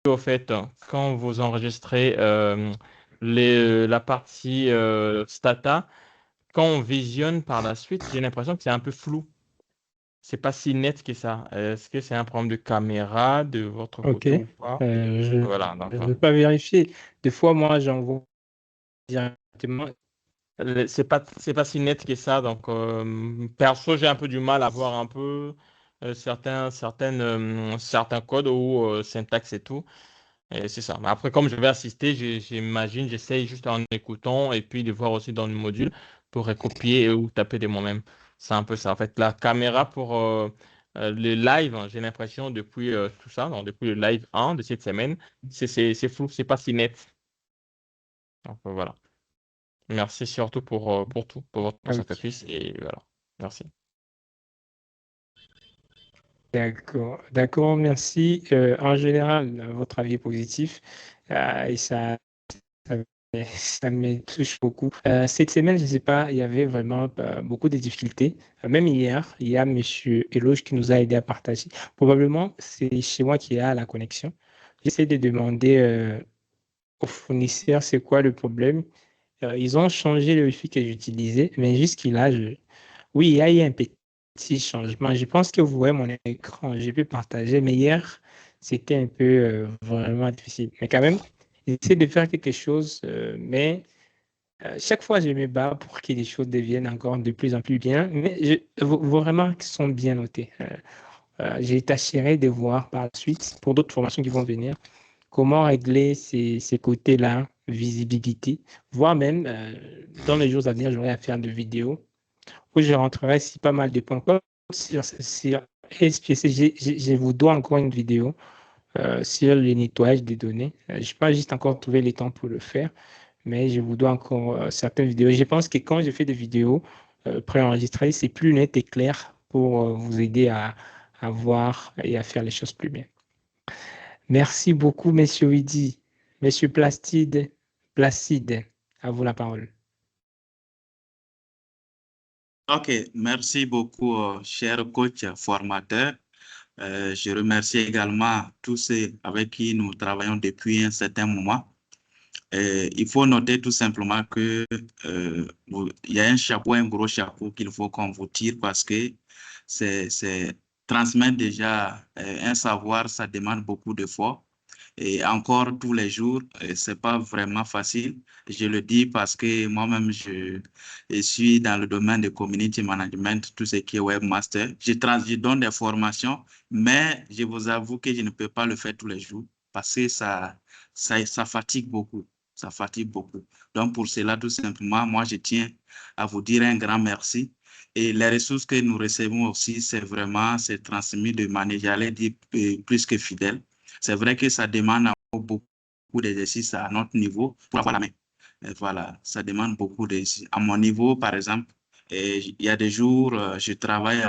au fait, quand vous enregistrez la partie Stata, quand on visionne par la suite, j'ai l'impression que c'est un peu flou. C'est pas si net que ça. Est-ce que c'est un problème de caméra de votre OK. côté ou pas? Voilà, Je ne d'accord. vais pas vérifier. Des fois, moi, j'envoie directement. C'est pas si net que ça. Donc, perso, j'ai un peu du mal à voir un peu certains codes ou syntaxe et tout. Et c'est ça. Mais après, comme je vais assister, j'imagine, j'essaye juste en écoutant et puis de voir aussi dans le module pour recopier ou taper de moi-même. C'est un peu ça. En fait, la caméra pour le live, hein, j'ai l'impression depuis tout ça, donc depuis le live 1 de cette semaine, c'est flou, c'est pas si net. Donc voilà. Merci surtout pour tout, pour votre OK. sacrifice et voilà. Merci. D'accord. D'accord, merci. En général, votre avis est positif et ça, ça me touche beaucoup. Cette semaine, je ne sais pas, il y avait vraiment beaucoup de difficultés. Même hier, il y a Monsieur Eloge qui nous a aidé à partager. Probablement, c'est chez moi qui a la connexion. J'essaie de demander aux fournisseurs c'est quoi le problème. Ils ont changé le wifi que j'utilisais, mais jusqu'à là, oui, il y a eu un petit changement. Je pense que vous voyez mon écran, j'ai pu partager, mais hier, c'était un peu vraiment difficile. Mais quand même, j'essaie de faire quelque chose, mais chaque fois, je me bats pour que les choses deviennent encore de plus en plus bien. Mais vos remarques sont bien notées. J'ai tâcherai de voir par la suite, pour d'autres formations qui vont venir, comment régler ces côtés-là, visibilité, voire même dans les jours à venir, j'aurai à faire de vidéos où je rentrerai si pas mal de points. Comme sur SPC, je vous dois encore une vidéo sur le nettoyage des données. Je n'ai pas juste encore trouvé le temps pour le faire, mais je vous dois encore certaines vidéos. Je pense que quand je fais des vidéos préenregistrées, c'est plus net et clair pour vous aider à voir et à faire les choses plus bien. Merci beaucoup, Monsieur Widi. Monsieur Placide, à vous la parole. Ok, merci beaucoup, cher coach formateur. Je remercie également tous ceux avec qui nous travaillons depuis un certain moment. Il faut noter tout simplement que il y a un chapeau, un gros chapeau qu'il faut qu'on vous tire parce que c'est transmettre déjà un savoir, ça demande beaucoup d'efforts. Et encore tous les jours, c'est pas vraiment facile. Je le dis parce que moi-même, je suis dans le domaine de community management, tout ce qui est webmaster. Je donne des formations, mais je vous avoue que je ne peux pas le faire tous les jours parce que ça fatigue beaucoup. Ça fatigue beaucoup. Donc, pour cela, tout simplement, moi, je tiens à vous dire un grand merci. Et les ressources que nous recevons aussi, c'est transmis de manière, j'allais dire, plus que fidèle. C'est vrai que ça demande encore beaucoup d'exercices à notre niveau pour avoir la main. Et voilà, ça demande beaucoup d'exercices. À mon niveau, par exemple, il y a des jours, je travaille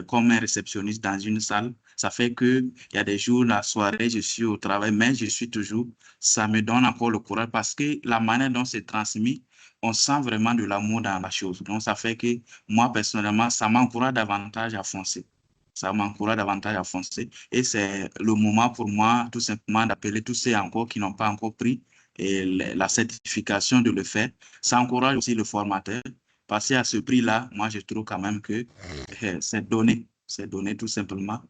comme un réceptionniste dans une salle. Ça fait que il y a des jours, la soirée, je suis au travail, mais je suis toujours, ça me donne encore le courage parce que la manière dont c'est transmis, on sent vraiment de l'amour dans la chose. Donc, ça fait que moi, personnellement, ça m'encourage davantage à foncer. Ça m'encourage davantage à foncer. Et c'est le moment pour moi, tout simplement, d'appeler tous ceux encore qui n'ont pas encore pris et la certification de le faire. Ça encourage aussi le formateur. Parce qu'à ce prix-là, moi, je trouve quand même que c'est donné tout simplement.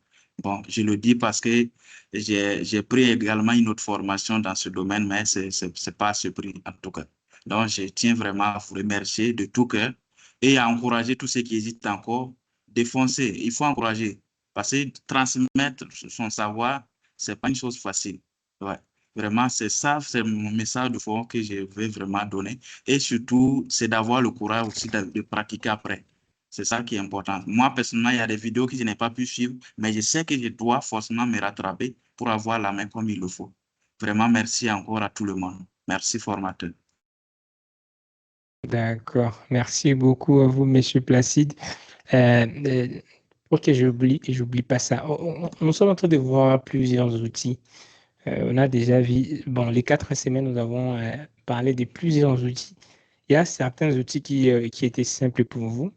Bon, je le dis parce que j'ai pris également une autre formation dans ce domaine, mais c'est pas à ce prix, en tout cas. Donc, je tiens vraiment à vous remercier de tout cœur et à encourager tous ceux qui hésitent encore de foncer. Il faut encourager parce que transmettre son savoir, c'est pas une chose facile. Ouais. Vraiment, c'est ça, c'est mon message de fond que je veux vraiment donner. Et surtout, c'est d'avoir le courage aussi de pratiquer après. C'est ça qui est important. Moi, personnellement, il y a des vidéos que je n'ai pas pu suivre, mais je sais que je dois forcément me rattraper pour avoir la main comme il le faut. Vraiment, merci encore à tout le monde. Merci, formateur. D'accord. Merci beaucoup à vous, Monsieur Placide. Euh, pour que j'oublie pas ça. Nous sommes en train de voir plusieurs outils. On a déjà vu, bon, les 4 semaines, nous avons parlé de plusieurs outils. Il y a certains outils qui étaient simples pour vous.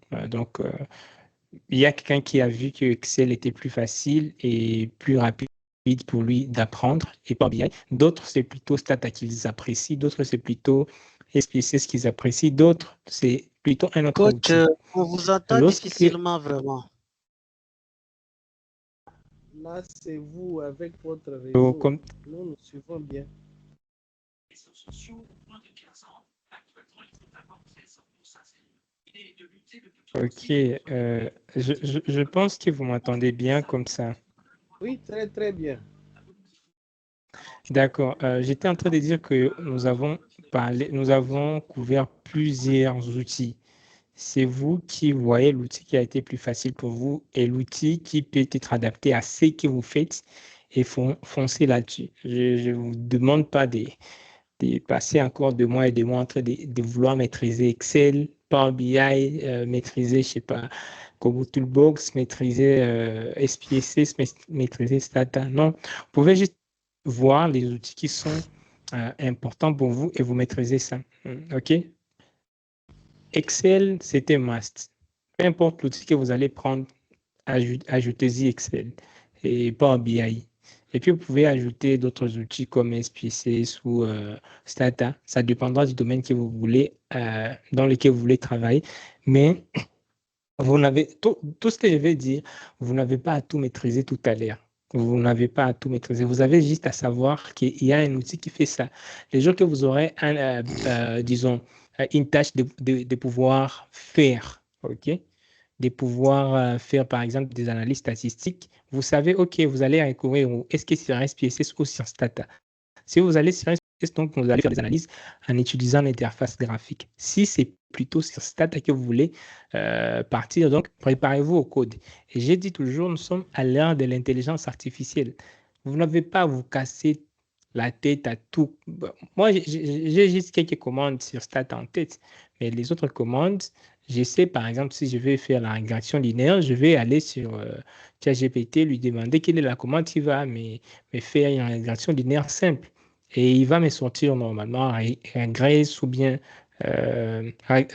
Il y a quelqu'un qui a vu que Excel était plus facile et plus rapide pour lui d'apprendre et Power BI. D'autres, c'est plutôt Stata qu'ils apprécient. D'autres, c'est plutôt SPSS qu'ils apprécient. D'autres, c'est plutôt un autre Coach, outil. on vous entend Lorsque... difficilement vraiment. Là, c'est vous avec votre réseau. Comme... Nous suivons bien. Ok, je pense que vous m'entendez bien comme ça. Oui, très très bien. D'accord. J'étais en train de dire que nous avons couvert plusieurs outils. C'est vous qui voyez l'outil qui a été plus facile pour vous et l'outil qui peut être adapté à ce que vous faites et foncez là-dessus. Je ne vous demande pas de passer encore 2 mois et 2 mois en train de vouloir maîtriser Excel, Power BI, maîtriser, je sais pas, Kobo Toolbox, maîtriser SPSS, maîtriser Stata. Non, vous pouvez juste voir les outils qui sont importants pour vous et vous maîtrisez ça. OK? Excel, c'était must. Peu importe l'outil que vous allez prendre, ajoutez-y Excel et Power BI. Et puis, vous pouvez ajouter d'autres outils comme SPSS ou Stata. Ça dépendra du domaine que vous voulez, dans lequel vous voulez travailler. Mais vous n'avez tout ce que je vais dire, vous n'avez pas à tout maîtriser tout à l'heure. Vous n'avez pas à tout maîtriser. Vous avez juste à savoir qu'il y a un outil qui fait ça. Les jours que vous aurez, disons, une tâche de pouvoir faire, OK? De pouvoir faire, par exemple, des analyses statistiques, vous savez, OK, vous allez recourir, est-ce que c'est sur SPSS ou sur Stata? Si vous allez sur SPSS, donc vous allez faire des analyses en utilisant l'interface graphique. Si c'est plutôt sur Stata que vous voulez partir, donc préparez-vous au code. Et j'ai dit toujours, nous sommes à l'ère de l'intelligence artificielle. Vous n'avez pas à vous casser la tête à tout. Moi, j'ai juste quelques commandes sur Stata en tête, mais les autres commandes, je sais, par exemple, si je vais faire la régression linéaire, je vais aller sur ChatGPT, lui demander quelle est la commande qui va me faire une régression linéaire simple. Et il va me sortir normalement un grace ou bien,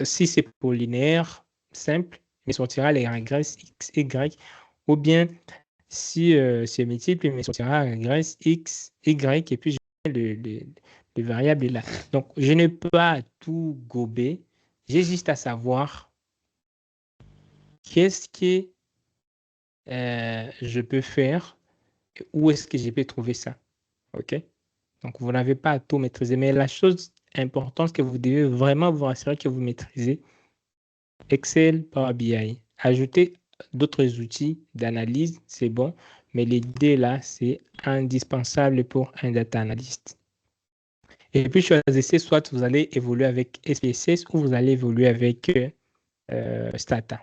si c'est pour linéaire simple, il me sortira les régresses x, y, ou bien si c'est multiple, il me sortira un regress x, y, et puis le variable est là. Donc, je n'ai pas à tout gober, j'ai juste à savoir qu'est-ce que je peux faire, où est-ce que je peux trouver ça. OK? Donc, vous n'avez pas à tout maîtriser. Mais la chose importante que vous devez vraiment vous assurer que vous maîtrisez, Excel, Power BI. Ajouter d'autres outils d'analyse, c'est bon. Mais l'idée là, c'est indispensable pour un data analyst. Et puis, choisissez soit vous allez évoluer avec SPSS ou vous allez évoluer avec Stata.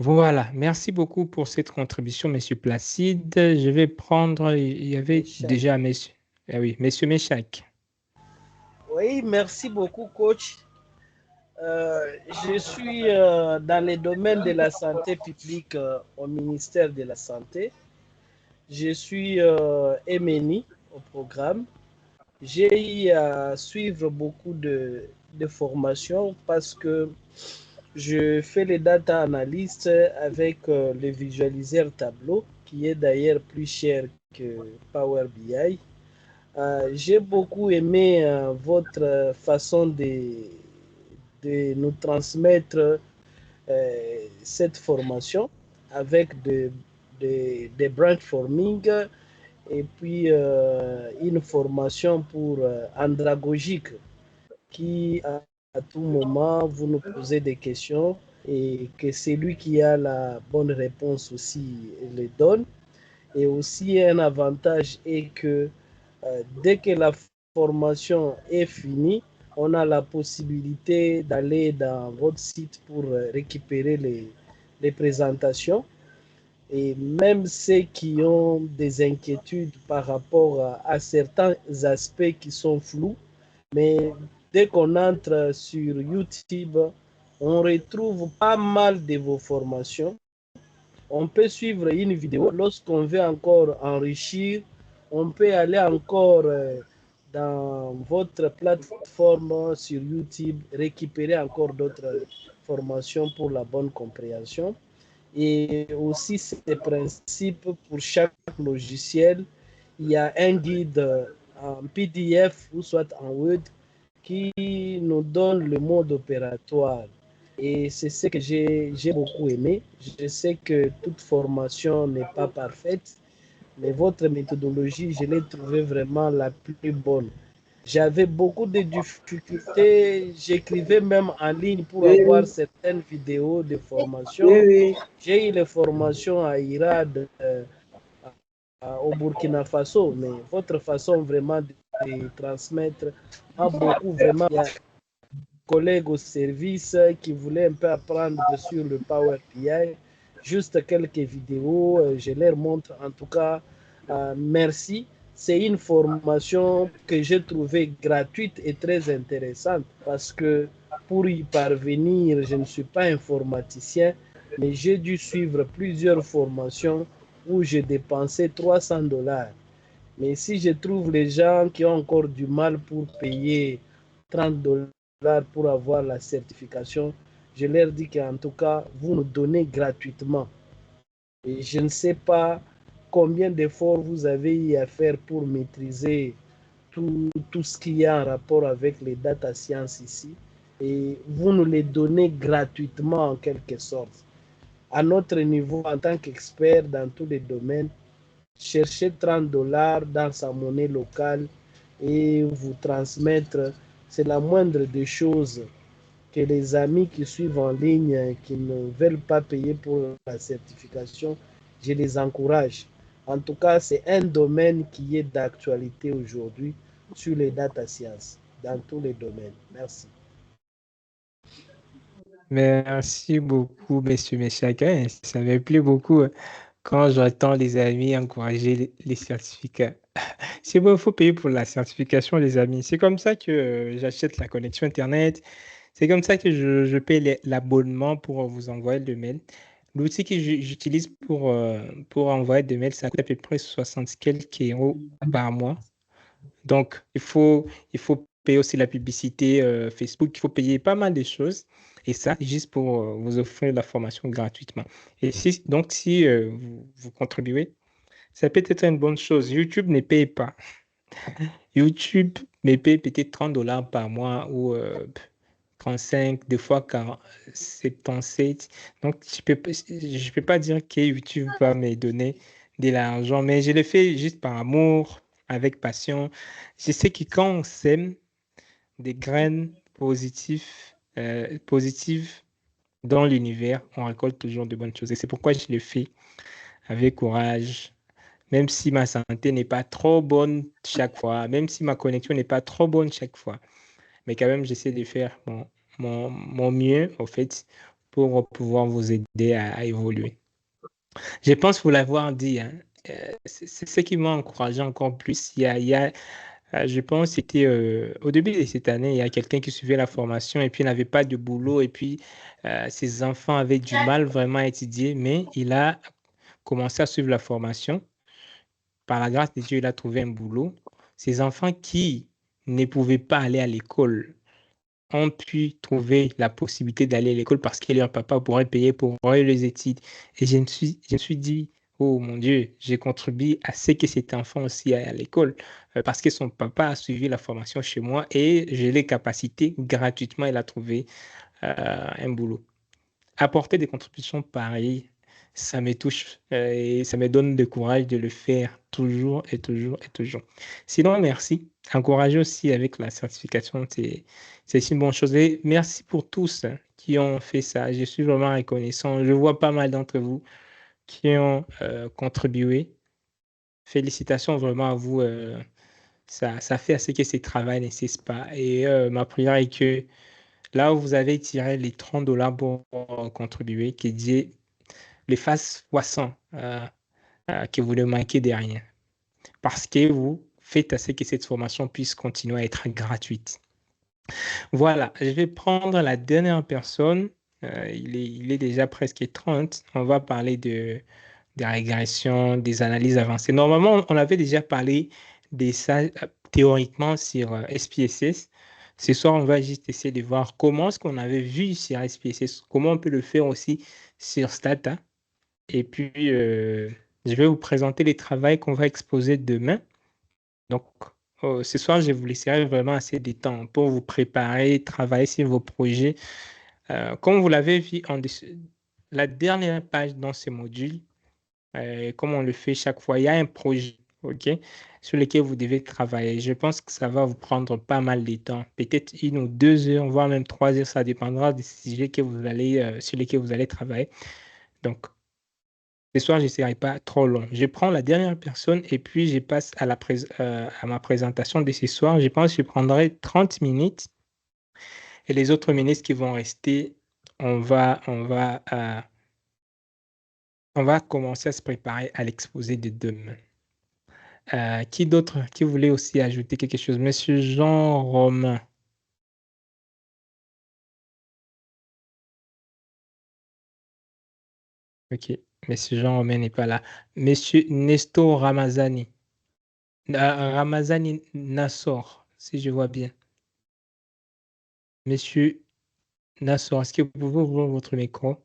Voilà, merci beaucoup pour cette contribution, Monsieur Placide. Je vais prendre, il y avait Méchac. déjà Monsieur, oui, Monsieur Méchac. Oui, merci beaucoup, coach. Je suis dans le domaine de la santé publique au ministère de la Santé. Je suis MNI au programme. J'ai eu à suivre beaucoup de formations parce que je fais les data analyst avec le visualiseur tableau qui est d'ailleurs plus cher que Power BI. J'ai beaucoup aimé votre façon de nous transmettre cette formation avec des branch forming et puis une formation pour andragogique qui à tout moment vous nous posez des questions et que celui qui a la bonne réponse aussi les donne. Et aussi un avantage est que dès que la formation est finie, on a la possibilité d'aller dans votre site pour récupérer les présentations. Et même ceux qui ont des inquiétudes par rapport à certains aspects qui sont flous, mais dès qu'on entre sur YouTube, on retrouve pas mal de vos formations. On peut suivre une vidéo. Lorsqu'on veut encore enrichir, on peut aller encore dans votre plateforme sur YouTube, récupérer encore d'autres formations pour la bonne compréhension. Et aussi, ces principes pour chaque logiciel. Il y a un guide en PDF ou soit en Word qui nous donne le mode opératoire. Et c'est ce que j'ai beaucoup aimé. Je sais que toute formation n'est pas parfaite, mais votre méthodologie, je l'ai trouvée vraiment la plus bonne. J'avais beaucoup de difficultés. J'écrivais même en ligne pour Oui, avoir oui, certaines vidéos de oui, formation. oui. J'ai eu les formations à IRAD au Burkina Faso, mais votre façon vraiment de transmettre a beaucoup vraiment. Il y a des collègues au service qui voulaient un peu apprendre sur le Power BI. Juste quelques vidéos, je leur montre. En tout cas, merci. C'est une formation que j'ai trouvée gratuite et très intéressante parce que pour y parvenir, je ne suis pas informaticien, mais j'ai dû suivre plusieurs formations où j'ai dépensé 300 $. Mais si je trouve les gens qui ont encore du mal pour payer 30 $ pour avoir la certification, je leur dis qu'en tout cas, vous nous donnez gratuitement. Et je ne sais pas combien d'efforts vous avez eu à faire pour maîtriser tout ce qu'il y a en rapport avec les data science ici. Et vous nous les donnez gratuitement en quelque sorte. À notre niveau, en tant qu'expert dans tous les domaines, chercher 30 $ dans sa monnaie locale et vous transmettre, c'est la moindre des choses que les amis qui suivent en ligne, qui ne veulent pas payer pour la certification, je les encourage. En tout cas, c'est un domaine qui est d'actualité aujourd'hui sur les data science, dans tous les domaines. Merci. Merci beaucoup, monsieur Meshakin. Ça me plaît beaucoup quand j'entends les amis encourager les certificats. C'est bon, il faut payer pour la certification, les amis. C'est comme ça que j'achète la connexion Internet. C'est comme ça que je paye l'abonnement pour vous envoyer le mail. L'outil que j'utilise pour envoyer des mails, ça coûte à peu près 60 quelques euros par mois. Donc, il faut payer aussi la publicité Facebook, il faut payer pas mal de choses. Et ça, juste pour vous offrir la formation gratuitement. Et donc, si vous contribuez, ça peut être une bonne chose. YouTube ne paye pas. YouTube me paye peut-être 30 $ par mois ou 35, des fois 40, 77. Donc, je peux pas dire que YouTube va me donner de l'argent, mais je le fais juste par amour, avec passion. Je sais que quand on sème des graines positives dans l'univers, on récolte toujours de bonnes choses. Et c'est pourquoi je le fais avec courage, même si ma santé n'est pas trop bonne chaque fois, même si ma connexion n'est pas trop bonne chaque fois. Mais quand même, j'essaie de faire mon mieux, en fait, pour pouvoir vous aider à évoluer. Je pense vous l'avoir dit, hein, c'est ce qui m'a encouragé encore plus. Je pense que c'était au début de cette année, il y a quelqu'un qui suivait la formation et puis il n'avait pas de boulot et puis ses enfants avaient du mal vraiment à étudier, mais il a commencé à suivre la formation. Par la grâce de Dieu, il a trouvé un boulot. Ses enfants qui ne pouvaient pas aller à l'école ont pu trouver la possibilité d'aller à l'école parce que leur papa pourrait payer pour eux les études. Et je me suis dit, oh mon Dieu, j'ai contribué à ce que cet enfant aussi aille à l'école parce que son papa a suivi la formation chez moi et j'ai les capacités gratuitement, il a trouvé un boulot. Apporter des contributions pareilles, ça me touche et ça me donne le courage de le faire toujours et toujours et toujours. Sinon, merci. Encourager aussi avec la certification, c'est une bonne chose. Et merci pour tous qui ont fait ça. Je suis vraiment reconnaissant. Je vois pas mal d'entre vous qui ont contribué. Félicitations vraiment à vous. Ça fait à ce que ce travail ne cesse pas. Et ma prière est que là où vous avez tiré les 30 $ pour contribuer, que Dieu les fasse poisson, que vous ne manquez de rien. Parce que vous faites à ce que cette formation puisse continuer à être gratuite. Voilà, je vais prendre la dernière personne. Il est déjà presque 30. On va parler des régressions, des analyses avancées. Normalement, on avait déjà parlé de ça théoriquement sur SPSS. Ce soir, on va juste essayer de voir comment ce qu'on avait vu sur SPSS, comment on peut le faire aussi sur Stata. Et puis, je vais vous présenter les travaux qu'on va exposer demain. Donc, ce soir, je vous laisserai vraiment assez de temps pour vous préparer, travailler sur vos projets. Comme vous l'avez vu la dernière page dans ce module, comme on le fait chaque fois, il y a un projet, OK, sur lequel vous devez travailler. Je pense que ça va vous prendre pas mal de temps, peut-être 1 ou 2 heures, voire même 3 heures, ça dépendra des sujets sur lesquels vous allez travailler. Donc, ce soir, je ne serai pas trop long. Je prends la dernière personne et puis je passe à ma présentation de ce soir. Je pense que je prendrai 30 minutes et les autres minutes qui vont rester, on va commencer à se préparer à l'exposé de demain. Qui d'autre qui voulait aussi ajouter quelque chose? Monsieur Jean Romain. OK. Monsieur Jean Romain n'est pas là. Monsieur Nestor Ramazani. Ramazani Nassor, si je vois bien. Monsieur Nassor, est-ce que vous pouvez ouvrir votre micro?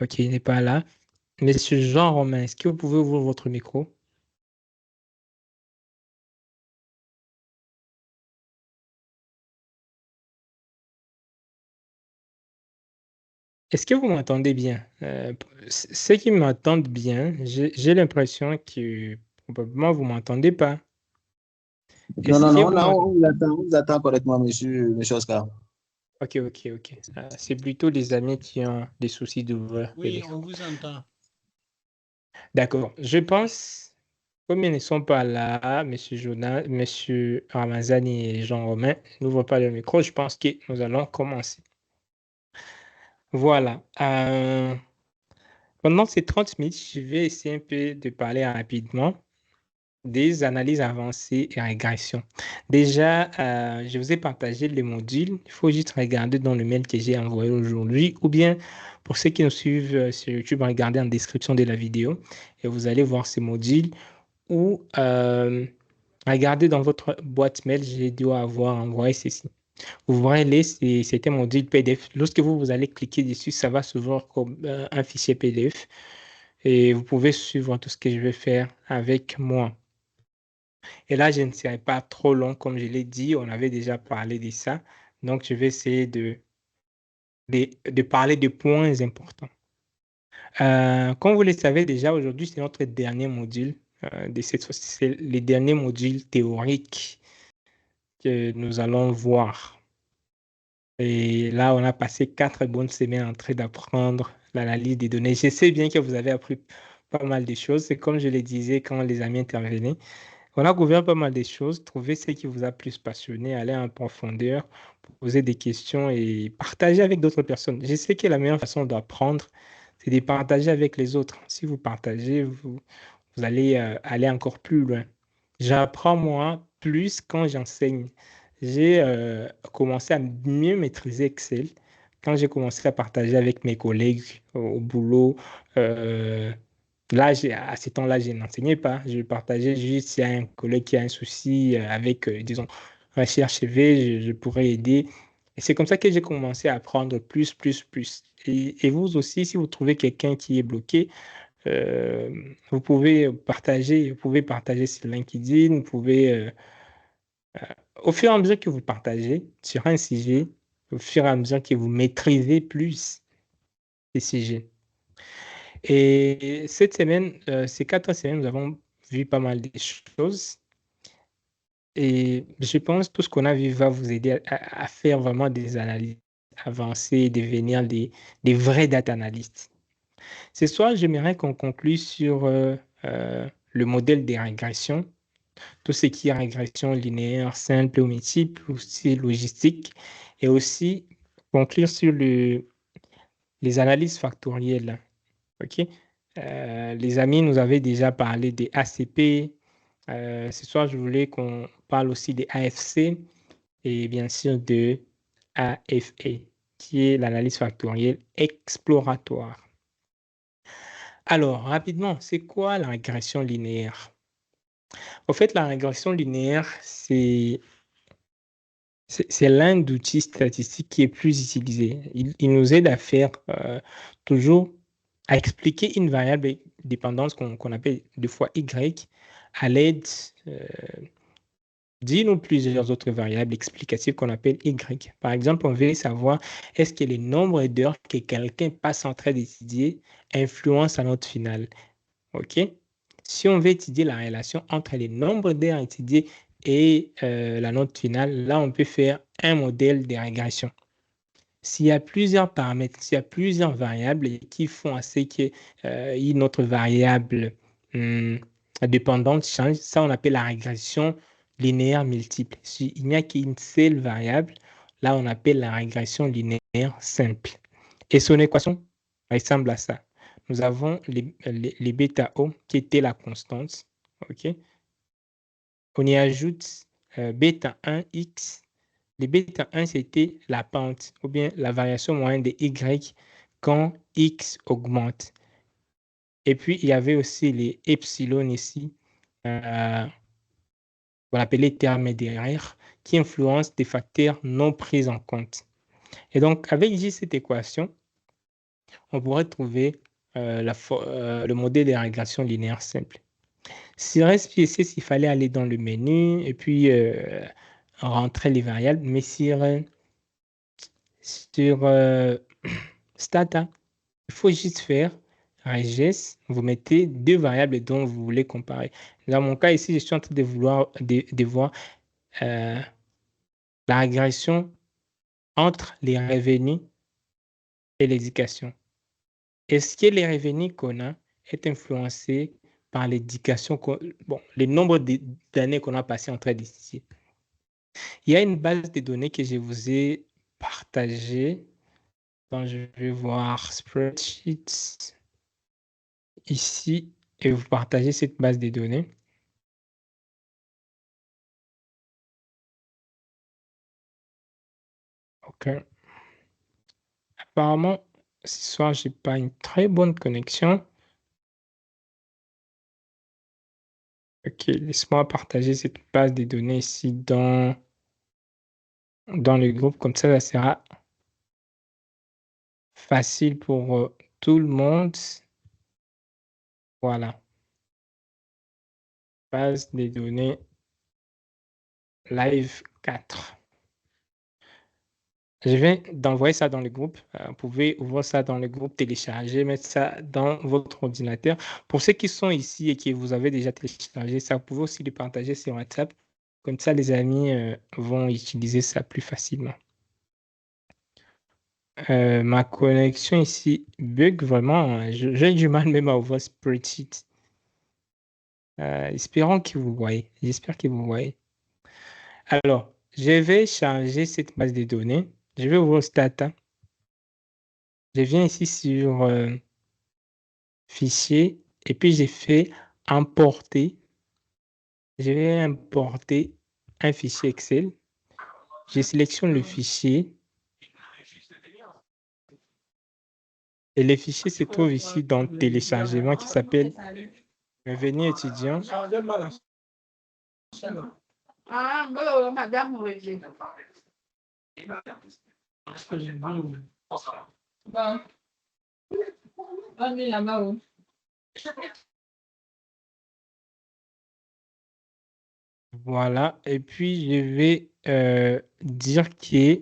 OK, il n'est pas là. Monsieur Jean Romain, est-ce que vous pouvez ouvrir votre micro? Est-ce que vous m'entendez bien? Ceux qui m'entendent bien, j'ai l'impression que probablement vous m'entendez pas. Non, Est-ce non, que non, vous là, m'entendez? on vous attend correctement, monsieur Oscar. OK. C'est plutôt les amis qui ont des soucis d'ouvrir le Oui, micro. on vous entend. D'accord. Je pense, comme ils ne sont pas là, Monsieur Jonas, Monsieur Ramazani et Jean Romain n'ouvrent pas le micro, je pense que nous allons commencer. Voilà. Pendant ces 30 minutes, je vais essayer un peu de parler rapidement des analyses avancées et régression. Déjà, je vous ai partagé les modules. Il faut juste regarder dans le mail que j'ai envoyé aujourd'hui ou bien pour ceux qui nous suivent sur YouTube, regardez en description de la vidéo et vous allez voir ces modules ou regardez dans votre boîte mail, je dois avoir envoyé ceci. Vous voyez, c'est un module PDF. Lorsque vous allez cliquer dessus, ça va s'ouvrir comme un fichier PDF et vous pouvez suivre tout ce que je vais faire avec moi. Et là, je ne serai pas trop long, comme je l'ai dit, on avait déjà parlé de ça. Donc, je vais essayer de parler de points importants. Comme vous le savez déjà, aujourd'hui, c'est notre dernier module de cette fois. C'est les derniers modules théoriques que nous allons voir. Et là, on a passé 4 bonnes semaines en train d'apprendre l'analyse des données. Je sais bien que vous avez appris pas mal de choses. C'est comme je le disais quand les amis intervenaient. On a couvert pas mal de choses. Trouvez ce qui vous a plus passionné, aller en profondeur, poser des questions et partager avec d'autres personnes. Je sais que la meilleure façon d'apprendre, c'est de partager avec les autres. Si vous partagez, vous allez aller encore plus loin. J'apprends moi plus quand j'enseigne. J'ai commencé à mieux maîtriser Excel quand j'ai commencé à partager avec mes collègues au boulot. Là, à ce temps-là, je n'enseignais pas. Je partageais juste s'il y a un collègue qui a un souci avec, disons, recherche CV, je pourrais aider. Et c'est comme ça que j'ai commencé à apprendre plus. Et vous aussi, si vous trouvez quelqu'un qui est bloqué, euh, vous pouvez partager sur LinkedIn, vous pouvez, au fur et à mesure que vous partagez sur un sujet, au fur et à mesure que vous maîtrisez plus ces sujets. Et cette semaine, ces 4 semaines, nous avons vu pas mal de choses. Et je pense que tout ce qu'on a vu va vous aider à faire vraiment des analyses avancées, devenir des vrais data analystes. Ce soir, j'aimerais qu'on conclue sur le modèle des régressions, tout ce qui est régression linéaire, simple ou multiple, aussi logistique, et aussi conclure sur les analyses factorielles. OK? Les amis nous avaient déjà parlé des ACP. Ce soir, je voulais qu'on parle aussi des AFC et bien sûr de AFE, qui est l'analyse factorielle exploratoire. Alors, rapidement, c'est quoi la régression linéaire? En fait, la régression linéaire, c'est C'est l'un d'outils statistiques qui est plus utilisé. Il nous aide à faire toujours, à expliquer une variable dépendance qu'on appelle deux fois Y à l'aide d'une ou plusieurs autres variables explicatives qu'on appelle Y. Par exemple, on veut savoir est-ce que le nombre d'heures que quelqu'un passe en train d'étudier influence la note finale. OK? Si on veut étudier la relation entre le nombre d'heures étudiées et la note finale, là, on peut faire un modèle de régression. S'il y a plusieurs paramètres, s'il y a plusieurs variables qui font à ce que notre variable dépendante change, ça, on appelle la régression linéaire multiple. S'il n'y a qu'une seule variable, là, on appelle la régression linéaire simple. Et son équation ressemble à ça. Nous avons les bêta O qui était la constante. OK? On y ajoute bêta 1x. Les bêta 1, c'était la pente ou bien la variation moyenne de Y quand X augmente. Et puis, il y avait aussi les epsilon ici, qu'on appelait intermédiaires, qui influencent des facteurs non pris en compte. Et donc, avec cette équation, on pourrait trouver le modèle de régression linéaire simple. S'il reste PSS, il fallait aller dans le menu et puis rentrer les variables. Mais sur Stata, il faut juste faire reges. Vous mettez deux variables dont vous voulez comparer. Dans mon cas ici, je suis en train de voir la régression entre les revenus et l'éducation. Est-ce que les revenus qu'on a est influencé par l'éducation, le nombre d'années qu'on a passé en train d'étudier? Il y a une base de données que je vous ai partagée. Donc, je vais voir Spreadsheets ici et vous partagez cette base de données. OK. Apparemment, ce soir, je n'ai pas une très bonne connexion. OK, laisse-moi partager cette base de données ici dans le groupe. Comme ça sera facile pour tout le monde. Voilà. Base de données Live 4. Je viens d'envoyer ça dans le groupe. Vous pouvez ouvrir ça dans le groupe, télécharger, mettre ça dans votre ordinateur. Pour ceux qui sont ici et que vous avez déjà téléchargé ça, vous pouvez aussi le partager sur WhatsApp. Comme ça, les amis vont utiliser ça plus facilement. Ma connexion ici bug vraiment. J'ai du mal même à ouvrir Spreadsheet. Espérons que vous voyez. J'espère que vous voyez. Alors, je vais charger cette base de données. Je vais ouvrir Stata. Je viens ici sur Fichier et puis j'ai fait Importer. Je vais importer un fichier Excel. Je sélectionne le fichier. Et le fichier se trouve ici dans téléchargement qui s'appelle Revenu étudiant. Voilà, et puis je vais dire que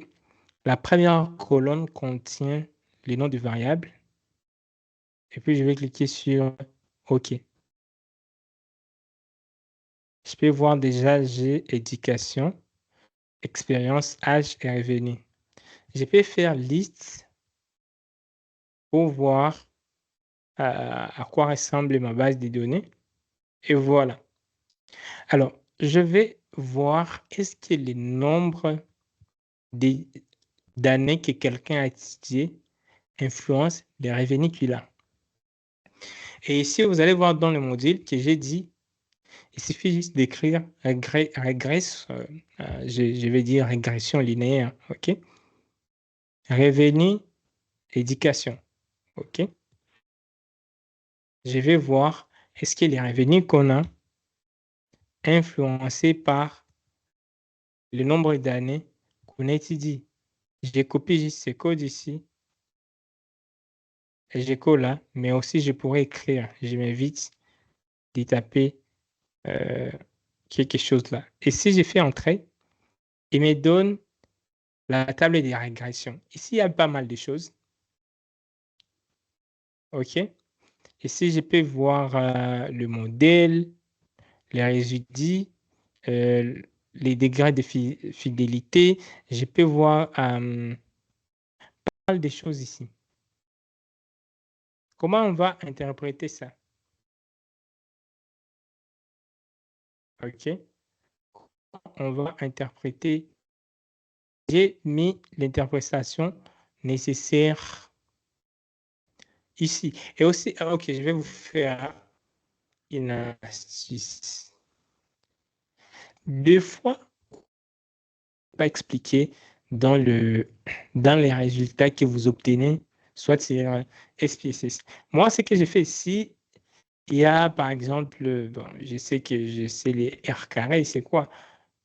la première colonne contient les noms de variables. Et puis je vais cliquer sur OK. Je peux voir déjà, j'ai éducation, expérience, âge et revenu. Je peux faire liste pour voir à quoi ressemble ma base de données. Et voilà. Alors, je vais voir est-ce que le nombre d'années que quelqu'un a étudié influence les revenus qu'il a. Et ici, vous allez voir dans le module que j'ai dit, il suffit juste d'écrire régresse, je vais dire régression linéaire, OK? Revenu, éducation, OK? Je vais voir est-ce que les revenus qu'on a influencés par le nombre d'années on a étudié. J'ai copié juste ce code ici. Et je colle là, mais aussi je pourrais écrire. Je m'invite de taper quelque chose là. Et si je fais entrer, il me donne la table des régressions. Ici, il y a pas mal de choses. OK. Ici, je peux voir le modèle, les résidus, les degrés de fidélité. Je peux voir pas mal de choses ici. Comment on va interpréter ça? OK. On va interpréter. J'ai mis l'interprétation nécessaire ici. Et aussi, OK, je vais vous faire une astuce. Deux fois, pas expliqué dans les résultats que vous obtenez, soit sur SPSS. Moi, ce que j'ai fait ici, il y a par exemple, bon, je sais que je sais les R carrés, c'est quoi?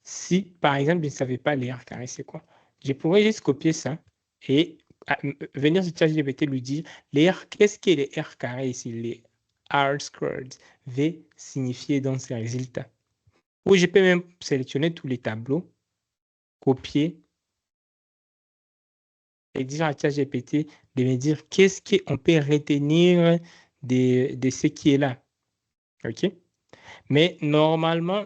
Si par exemple, je ne savais pas les R carrés, c'est quoi? Je pourrais juste copier ça et venir sur ChatGPT lui dire les R, qu'est-ce que les R carrés ici? Les R squared V signifier dans ces résultats. Ou je peux même sélectionner tous les tableaux, copier et dire à ChatGPT de me dire qu'est-ce qu'on peut retenir de ce qui est là. OK? Mais normalement,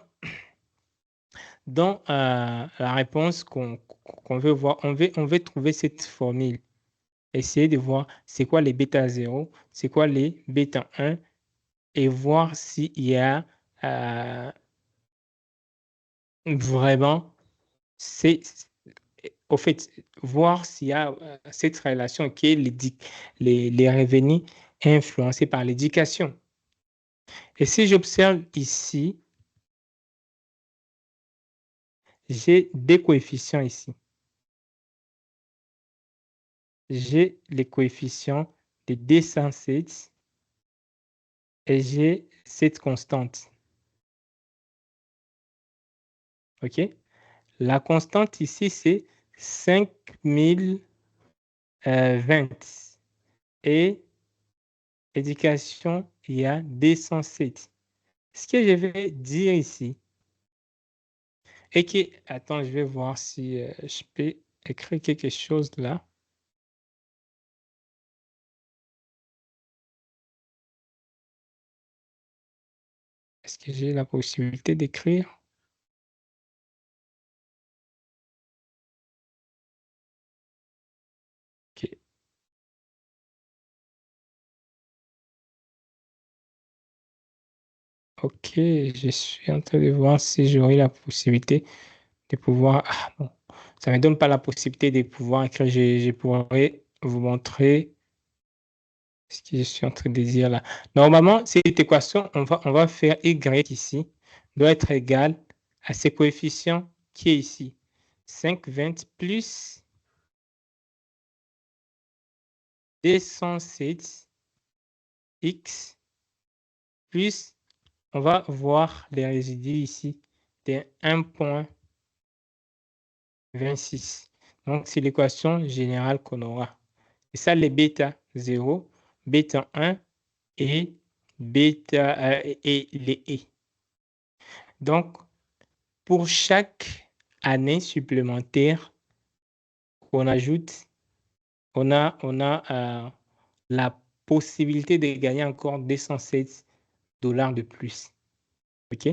dans la réponse qu'on veut voir, on veut trouver cette formule. Essayer de voir c'est quoi les bêta 0, c'est quoi les bêta 1 et voir s'il y a vraiment, au fait, voir s'il y a cette relation qui est les revenus influencés par l'éducation. Et si j'observe ici, j'ai des coefficients ici. J'ai les coefficients de 207 et j'ai cette constante. OK? La constante ici, c'est 5020. Et éducation, il y a 207. Ce que je vais dire ici est que, attends, je vais voir si je peux écrire quelque chose là. Est-ce que j'ai la possibilité d'écrire? OK. OK, je suis en train de voir si j'aurai la possibilité de pouvoir... Ah non, ça ne me donne pas la possibilité de pouvoir écrire. Je pourrais vous montrer ce que je suis en train de dire là. Normalement, cette équation, on va faire y ici, doit être égal à ce coefficient qui est ici. 520 plus 207 x plus, on va voir les résidus ici, de 1,26. Donc, c'est l'équation générale qu'on aura. Et ça, les bêta 0, bêta 1 et bêta et les et. Donc, pour chaque année supplémentaire qu'on ajoute, on a la possibilité de gagner encore 207 $ de plus. OK?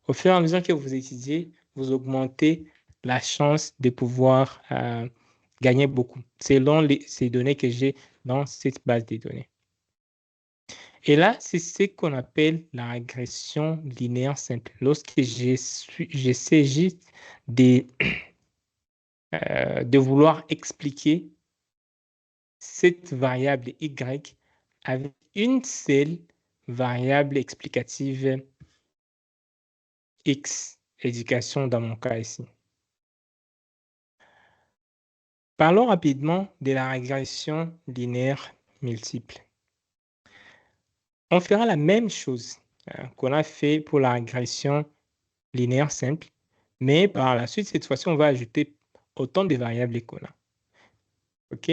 Au fur et à mesure que vous étudiez, vous augmentez la chance de pouvoir gagner beaucoup, selon ces données que j'ai dans cette base de données. Et là, c'est ce qu'on appelle la régression linéaire simple. Lorsque j'essaie juste de vouloir expliquer cette variable y avec une seule variable explicative x, éducation dans mon cas ici. Parlons rapidement de la régression linéaire multiple. On fera la même chose qu'on a fait pour la régression linéaire simple, mais par la suite, cette fois-ci, on va ajouter autant de variables qu'on a. OK?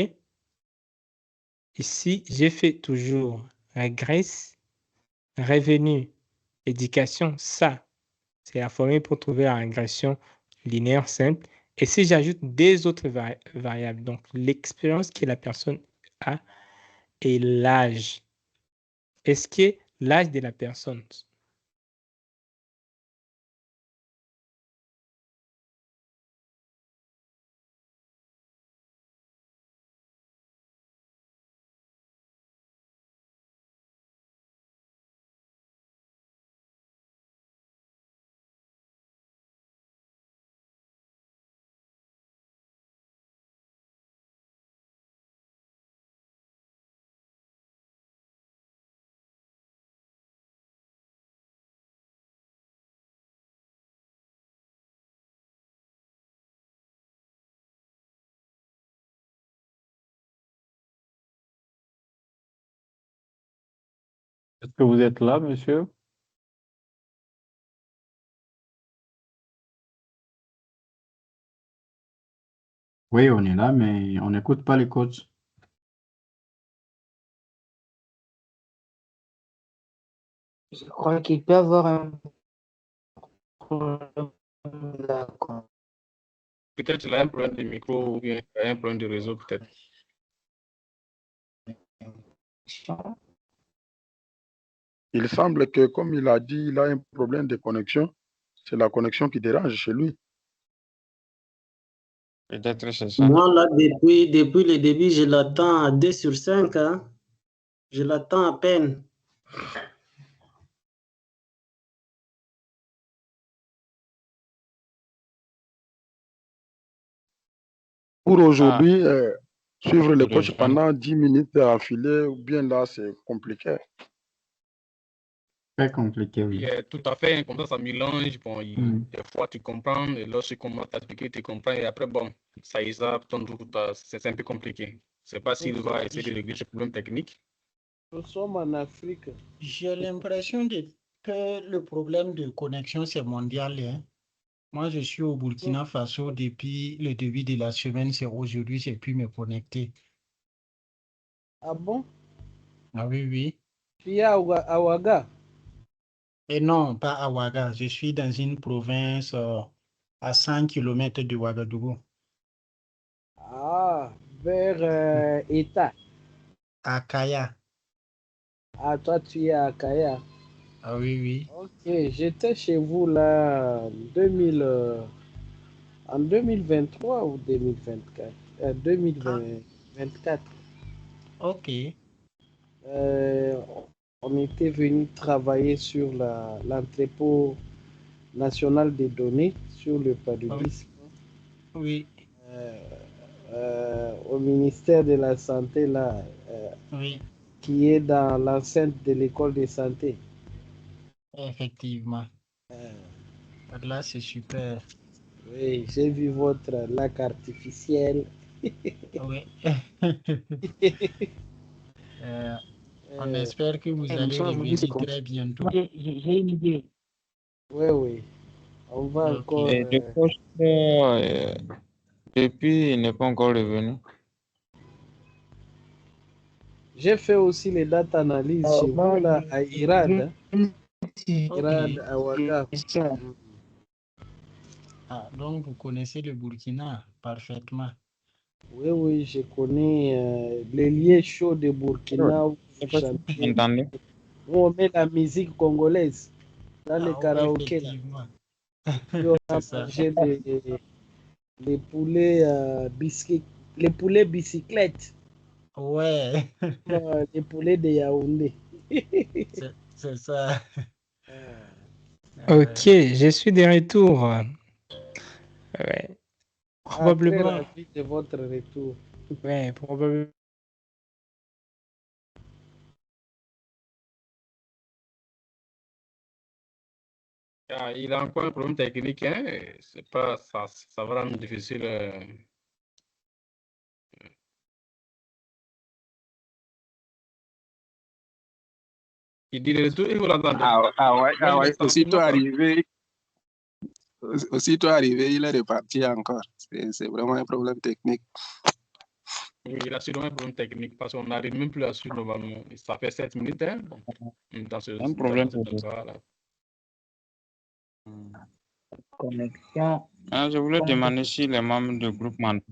Ici, j'ai fait toujours régresse, revenu, éducation. Ça, c'est la formule pour trouver la régression linéaire simple. Et si j'ajoute des autres variables, donc l'expérience que la personne a et l'âge. Est-ce que l'âge de la personne Est-ce que vous êtes là, monsieur? Oui, on est là, mais on n'écoute pas les coachs. Je crois qu'il peut y avoir un problème là, quoi. Peut-être il a un problème de micro ou bien il a un problème de réseau, peut-être. Il semble que, comme il a dit, il a un problème de connexion. C'est la connexion qui dérange chez lui. Peut-être c'est ça. Moi, là, depuis le début, je l'attends à 2 sur 5. Hein. Je l'attends à peine. Pour aujourd'hui, suivre le Pour les coach jeunes. pendant 10 minutes affilées, ou bien là, c'est compliqué. Très compliqué, oui. Tout à fait, comme ça mélange. Bon, des fois, tu comprends, et lorsque tu commences à expliquer, tu comprends, et après, bon, ça y zappe, c'est un peu compliqué. Je ne sais pas s'il va essayer de régler ce problème technique. Nous sommes en Afrique. J'ai l'impression que le problème de connexion, c'est mondial. Hein. Moi, je suis au Burkina Faso depuis le début de la semaine. C'est aujourd'hui que j'ai pu me connecter. Ah bon? Ah oui, oui. Tu es à Ouaga? Et non, pas à Ouaga. Je suis dans une province à 100 km de Ouagadougou. Ah, vers État. À Kaya. Ah, toi, tu es à Kaya. Ah oui, oui. Ok, j'étais chez vous là en 2023 ou 2024? 2024. Ok. On était venu travailler sur l'entrepôt national des données sur le paludisme Oui, au ministère de la Santé là, oui, qui est dans l'enceinte de l'école de santé. effectivement. Là, c'est super. Oui, j'ai vu votre lac artificiel. Oui. On espère que vous allez revenir très bientôt. J'ai une idée. Oui, oui. On va encore. Et le coach, depuis, il n'est pas encore revenu. J'ai fait aussi les data analyses chez vous là à Irad. Irad à Ouaga. Ah, donc, vous connaissez le Burkina parfaitement. Oui, oui, je connais les lieux chauds de Burkina où vous chantez, Entendez? où on met la musique congolaise dans les karaokés. Là. Effectivement. Puis on a C'est ça. mangé les poulets les poulets bicyclettes, Ouais, les poulets de Yaoundé. c'est ça. Ok, je suis de retour. Ouais. Très Probablement. ravi de votre retour. Ouais, probablement. Ah, il a encore un problème technique, hein? C'est pas, ça va rendre difficile. Il dit le retour, il faut l'attendre. Ah ouais, Moi, je aussitôt m'attends. arrivé, Aussitôt arrivé, il est reparti encore. C'est vraiment un problème technique. Oui, il a sûrement un problème technique parce qu'on n'arrive même plus à suivre normalement. Ça fait 7 minutes, hein? Bon, dans ce, Un problème dans de voilà. connexion. Je voulais demander si les membres du groupe m'entendent.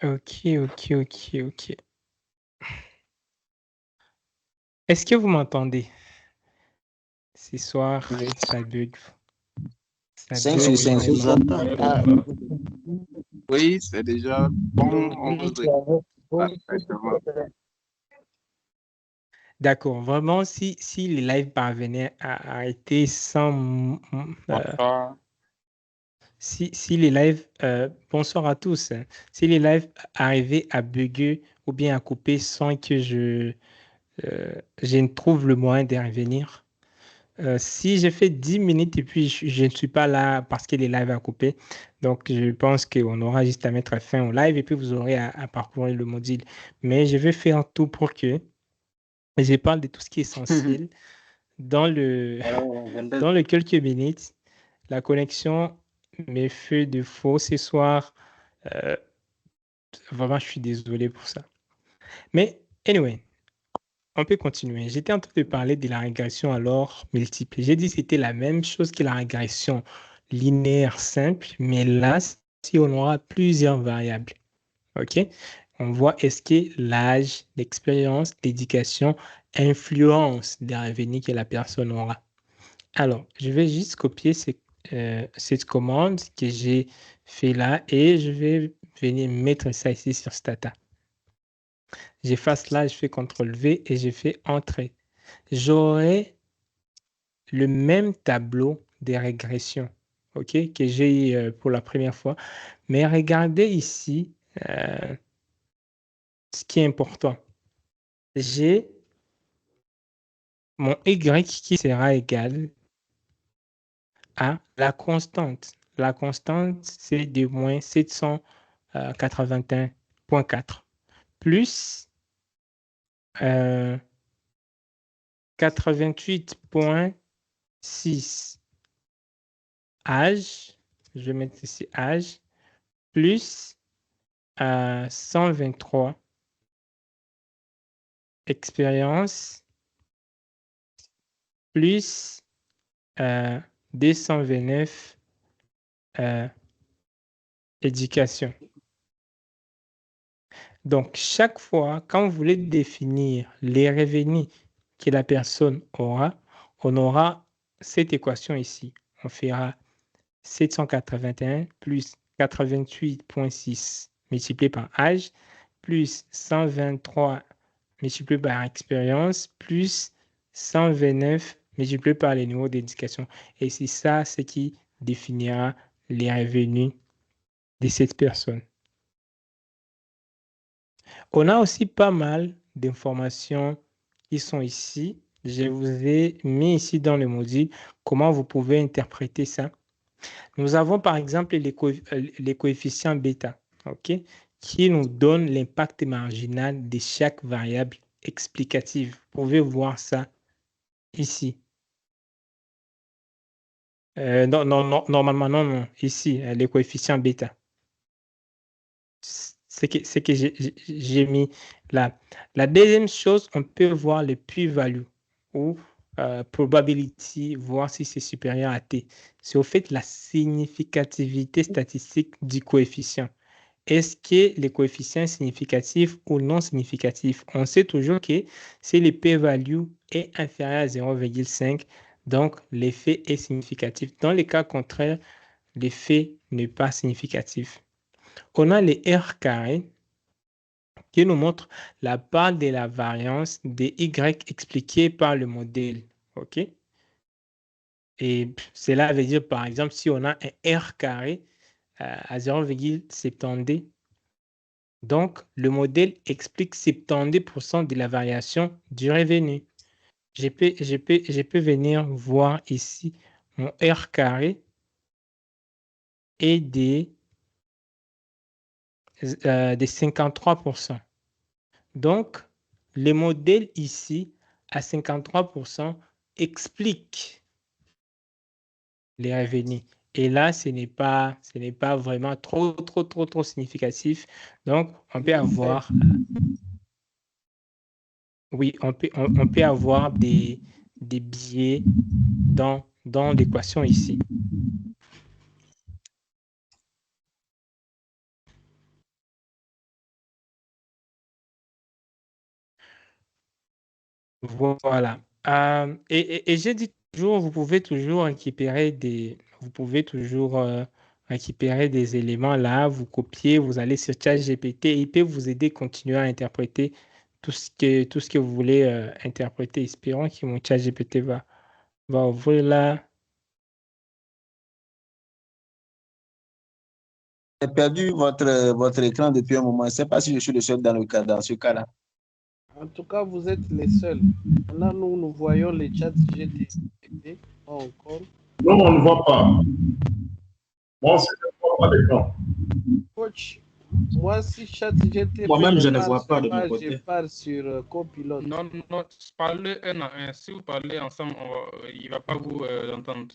Ok. Est-ce que vous m'entendez? Ce soir, ça bug. 5 sur 5, je vous entends. Oui, c'est déjà bon. On vous écoute parfaitement. D'accord. Vraiment, si les lives parvenaient à arrêter sans... si les lives... bonsoir à tous. Si les lives arrivaient à bugger ou bien à couper sans que je ne trouve le moyen de revenir. Si j'ai fait 10 minutes et puis je ne suis pas là parce que les lives a coupé, donc je pense qu'on aura juste à mettre fin au live et puis vous aurez à parcourir le module. Mais je vais faire tout pour que je parle de tout ce qui est essentiel dans le quelques minutes. La connexion met feu de faux ce soir. Vraiment, je suis désolé pour ça. Mais anyway, on peut continuer. J'étais en train de parler de la régression alors multiple. J'ai dit que c'était la même chose que la régression linéaire simple, mais là, si on aura plusieurs variables. OK? On voit est-ce que l'âge, l'expérience, l'éducation influencent les revenus que la personne aura. Alors, je vais juste copier cette commande que j'ai fait là et je vais venir mettre ça ici sur Stata. J'efface là, je fais CTRL-V et je fais Entrée. J'aurai le même tableau des régressions, OK, que j'ai eu pour la première fois. Mais regardez ici ce qui est important. J'ai mon Y qui sera égal à la constante. La constante, c'est de moins 781.4 plus 88.6 âge, je vais mettre ici âge, plus 123 expérience, plus 229 éducation. Donc, chaque fois, quand vous voulez définir les revenus que la personne aura, on aura cette équation ici. On fera 781 plus 88.6 multiplié par âge, plus 123 multiplié par expérience, plus 129 multiplié par les niveaux d'éducation. Et c'est ça ce qui définira les revenus de cette personne. On a aussi pas mal d'informations qui sont ici. Je vous ai mis ici dans le module comment vous pouvez interpréter ça. Nous avons par exemple les coefficients bêta, okay, qui nous donnent l'impact marginal de chaque variable explicative. Vous pouvez voir ça ici. Non, normalement, non. Ici, les coefficients bêta. C'est que j'ai mis là. La deuxième chose, on peut voir le p-value ou probability, voir si c'est supérieur à t. C'est au fait la significativité statistique du coefficient. Est-ce que les coefficients significatifs ou non significatifs? On sait toujours que si le p-value est inférieur à 0,5, donc l'effet est significatif. Dans les cas contraires, l'effet n'est pas significatif. On a les R carrés qui nous montrent la part de la variance des Y expliquée par le modèle. OK? Et cela veut dire, par exemple, si on a un R carré à 0,70, donc le modèle explique 70% de la variation du revenu. Je peux venir voir ici mon R carré et des de 53%. Donc, le modèle ici, à 53%, explique les revenus. Et là, ce n'est pas vraiment trop significatif. Donc, on peut avoir, oui, on peut avoir des biais dans l'équation ici. Voilà. Et j'ai dit toujours, vous pouvez toujours récupérer des éléments là, vous copiez, vous allez sur ChatGPT et il peut vous aider à continuer à interpréter tout ce que vous voulez interpréter. Espérons que mon ChatGPT va ouvrir là. J'ai perdu votre écran depuis un moment. Je ne sais pas si je suis le seul dans ce cas-là. En tout cas, vous êtes les seuls. Maintenant, nous voyons les chats GTP encore. Non, on ne voit pas. Moi, je ne vois pas l'écran. Coach, moi, si ChatGPT Moi-même, je ne vois pas de mon côté. Je pars sur copilote. Non, parlez un à un. Si vous parlez ensemble, il ne va pas vous entendre.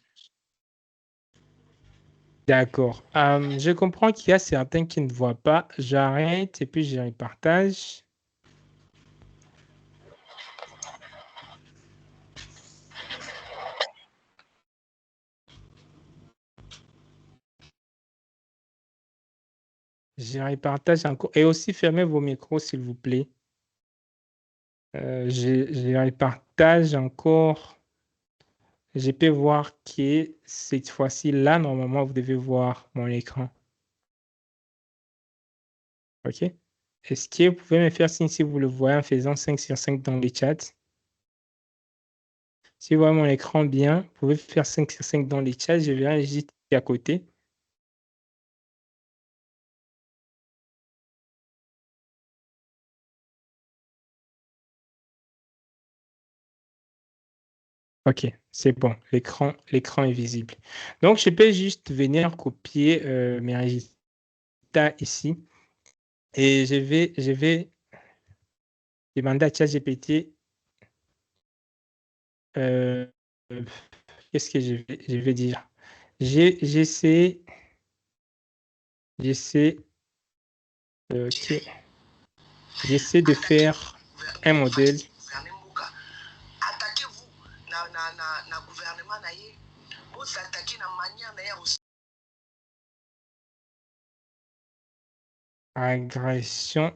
D'accord. Je comprends qu'il y a certains qui ne voient pas. J'arrête et puis je repartage. Je repartage encore. Et aussi, fermez vos micros, s'il vous plaît. Je repartage encore. Je peux voir que cette fois-ci, là, normalement, vous devez voir mon écran. OK? Est-ce que vous pouvez me faire signe si vous le voyez en faisant 5 sur 5 dans les chats? Si vous voyez mon écran bien, vous pouvez faire 5 sur 5 dans les chats. Je verrai juste à côté. OK, c'est bon. L'écran est visible. Donc, je peux juste venir copier mes résultats ici. Et je vais demander à ChatGPT qu'est-ce que je vais dire? J'essaie de faire un modèle. Agression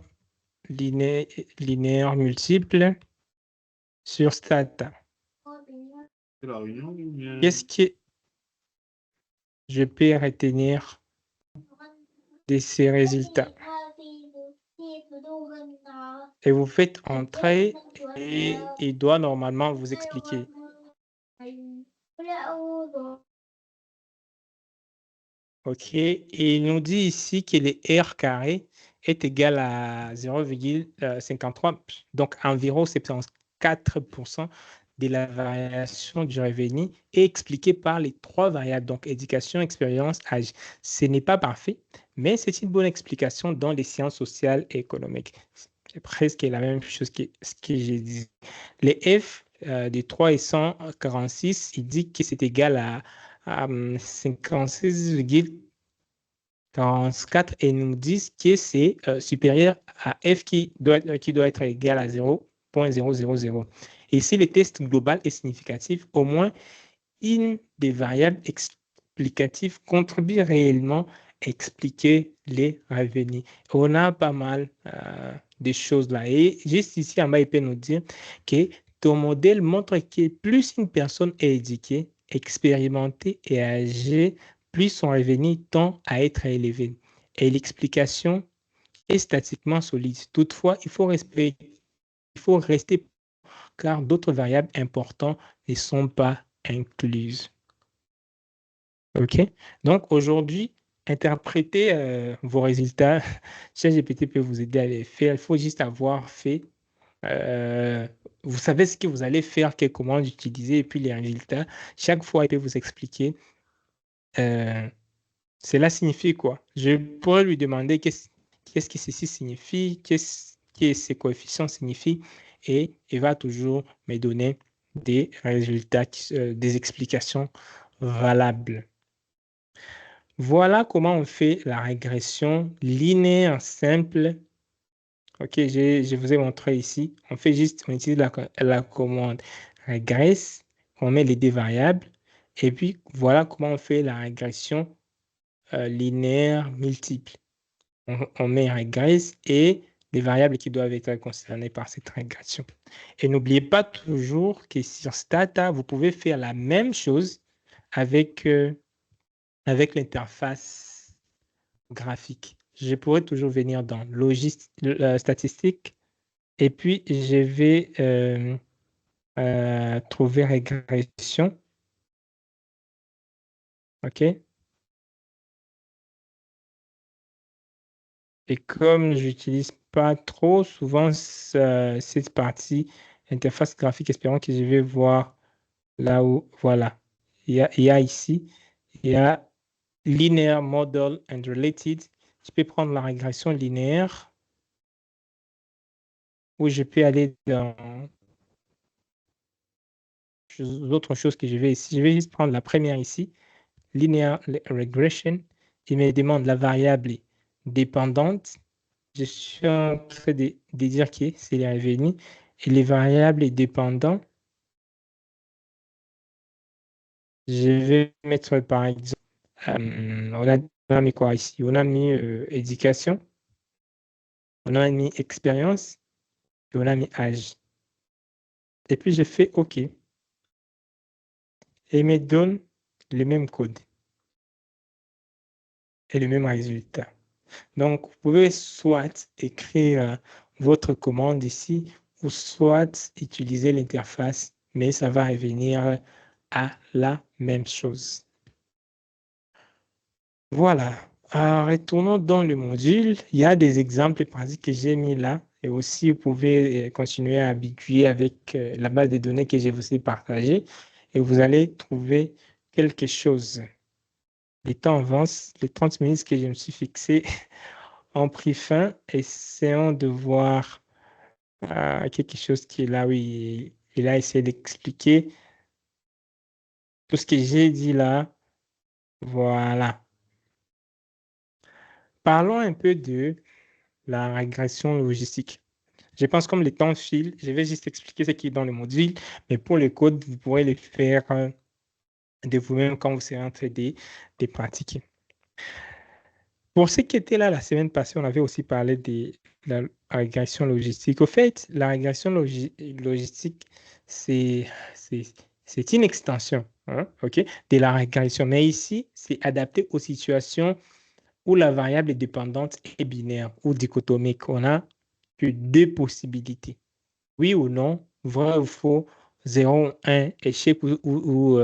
linéaire multiple sur Stata. Qu'est-ce que je peux retenir de ces résultats? Et vous faites entrer et il doit normalement vous expliquer. OK. Et il nous dit ici que le R carré est égal à 0,53, donc environ 74% de la variation du revenu est expliquée par les trois variables, donc éducation, expérience, âge. Ce n'est pas parfait, mais c'est une bonne explication dans les sciences sociales et économiques. C'est presque la même chose que ce que j'ai dit. Les F de 3 et 146, il dit que c'est égal à 56,44 et nous disent que c'est supérieur à F qui doit être égal à 0,000. Et si le test global est significatif, au moins une des variables explicatives contribue réellement à expliquer les revenus. On a pas mal de choses là. Et juste ici, en bas, il peut nous dire que ton modèle montre que plus une personne est éduquée, expérimentée et âgée, plus son revenu tend à être élevé. Et l'explication est statistiquement solide. Toutefois, il faut rester car d'autres variables importantes ne sont pas incluses. OK? Donc, aujourd'hui, interpréter vos résultats, ChatGPT peut vous aider à les faire. Il faut juste avoir fait. Vous savez ce que vous allez faire, quelles commandes utiliser, et puis les résultats. Chaque fois, il peut vous expliquer. Cela signifie quoi? Je pourrais lui demander qu'est-ce qu'est-ce que ceci signifie, qu'est-ce que ces coefficients signifient, et il va toujours me donner des résultats, des explications valables. Voilà comment on fait la régression linéaire simple. Ok, je vous ai montré ici. On utilise la commande regress, on met les deux variables, et puis voilà comment on fait la régression linéaire multiple. On met regress et les variables qui doivent être concernées par cette régression. Et n'oubliez pas toujours que sur Stata, vous pouvez faire la même chose avec l'interface graphique. Je pourrais toujours venir dans statistique et puis je vais trouver régression. OK? Et comme j'utilise pas trop souvent cette partie interface graphique, espérons que je vais voir là où, voilà. Il y a ici, il y a Linear Model and Related. Je peux prendre la régression linéaire ou je peux aller dans autre chose que je vais ici. Je vais juste prendre la première ici, Linear Regression. Il me demande la variable dépendante. Je suis en train de dire que c'est les revenus et les variables dépendants. Je vais mettre par exemple, on a mis quoi ici? On a mis éducation, on a mis expérience et on a mis âge. Et puis je fais OK. Et il me donne le même code et le même résultat. Donc, vous pouvez soit écrire votre commande ici ou soit utiliser l'interface, mais ça va revenir à la même chose. Voilà. Retournons dans le module. Il y a des exemples pratiques que j'ai mis là. Et aussi, vous pouvez continuer à habituer avec la base de données que je vous ai partagée. Et vous allez trouver quelque chose. Les temps avancent. Les 30 minutes que je me suis fixé ont pris fin. Essayons de voir quelque chose qui est là. Oui, il a essayé d'expliquer tout ce que j'ai dit là. Voilà. Parlons un peu de la régression logistique. Je pense comme le temps file, je vais juste expliquer ce qui est dans le module, mais pour le code, vous pourrez le faire de vous-même quand vous serez en train de pratiquer. Pour ce qui était là la semaine passée, on avait aussi parlé de la régression logistique. Au fait, la régression logistique, c'est une extension de la régression. Mais ici, c'est adapté aux situations où la variable est dépendante et binaire ou dichotomique. On a que deux possibilités. Oui ou non, vrai ou faux, 0 ou 1, échec ou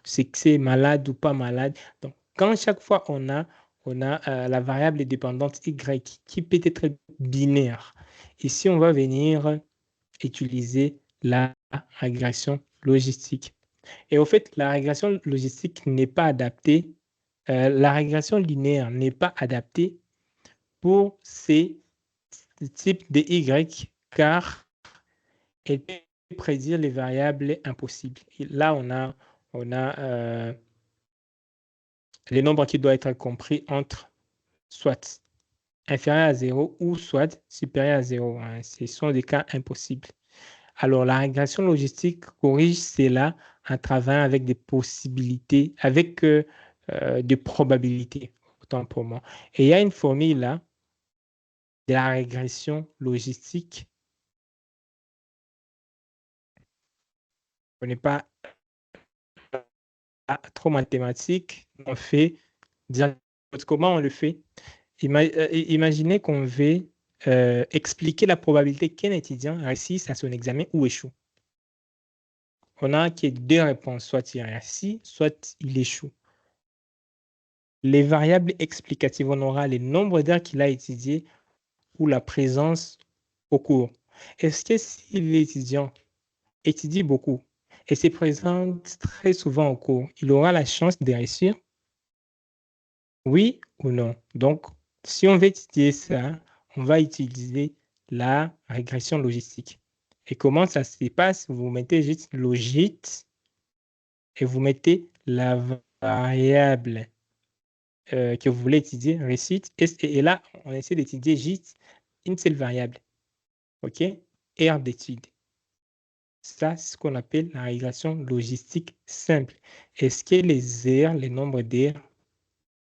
succès, malade ou pas malade. Donc, quand chaque fois on a la variable dépendante y qui peut être binaire, ici on va venir utiliser la régression logistique. Et au fait, la régression logistique n'est pas adaptée, la régression linéaire n'est pas adaptée pour ces types de Y, car elle peut prédire les variables impossibles. Et là, on a les nombres qui doivent être compris entre soit inférieur à 0 ou soit supérieur à 0. Ce sont des cas impossibles. Alors, la régression logistique corrige cela en travaillant avec des possibilités, avec des probabilités, autant pour moi. Et il y a une formule là de la régression logistique. On n'est pas trop mathématique, on fait comment on le fait. Imaginez qu'on veut expliquer la probabilité qu'un étudiant réussisse à son examen ou échoue. On a deux réponses, soit il réussit, soit il échoue. Les variables explicatives, on aura le nombre d'heures qu'il a étudié ou la présence au cours. Est-ce que si l'étudiant étudie beaucoup et se présente très souvent au cours, il aura la chance de réussir? Oui ou non? Donc, Si on veut étudier ça, on va utiliser la régression logistique. Et comment ça se passe? Vous mettez juste logit et vous mettez la variable que vous voulez étudier, recite, et là, on essaie d'étudier juste une seule variable. OK? R d'étude. Ça, c'est ce qu'on appelle la régression logistique simple. Est-ce que les R, les nombres d'R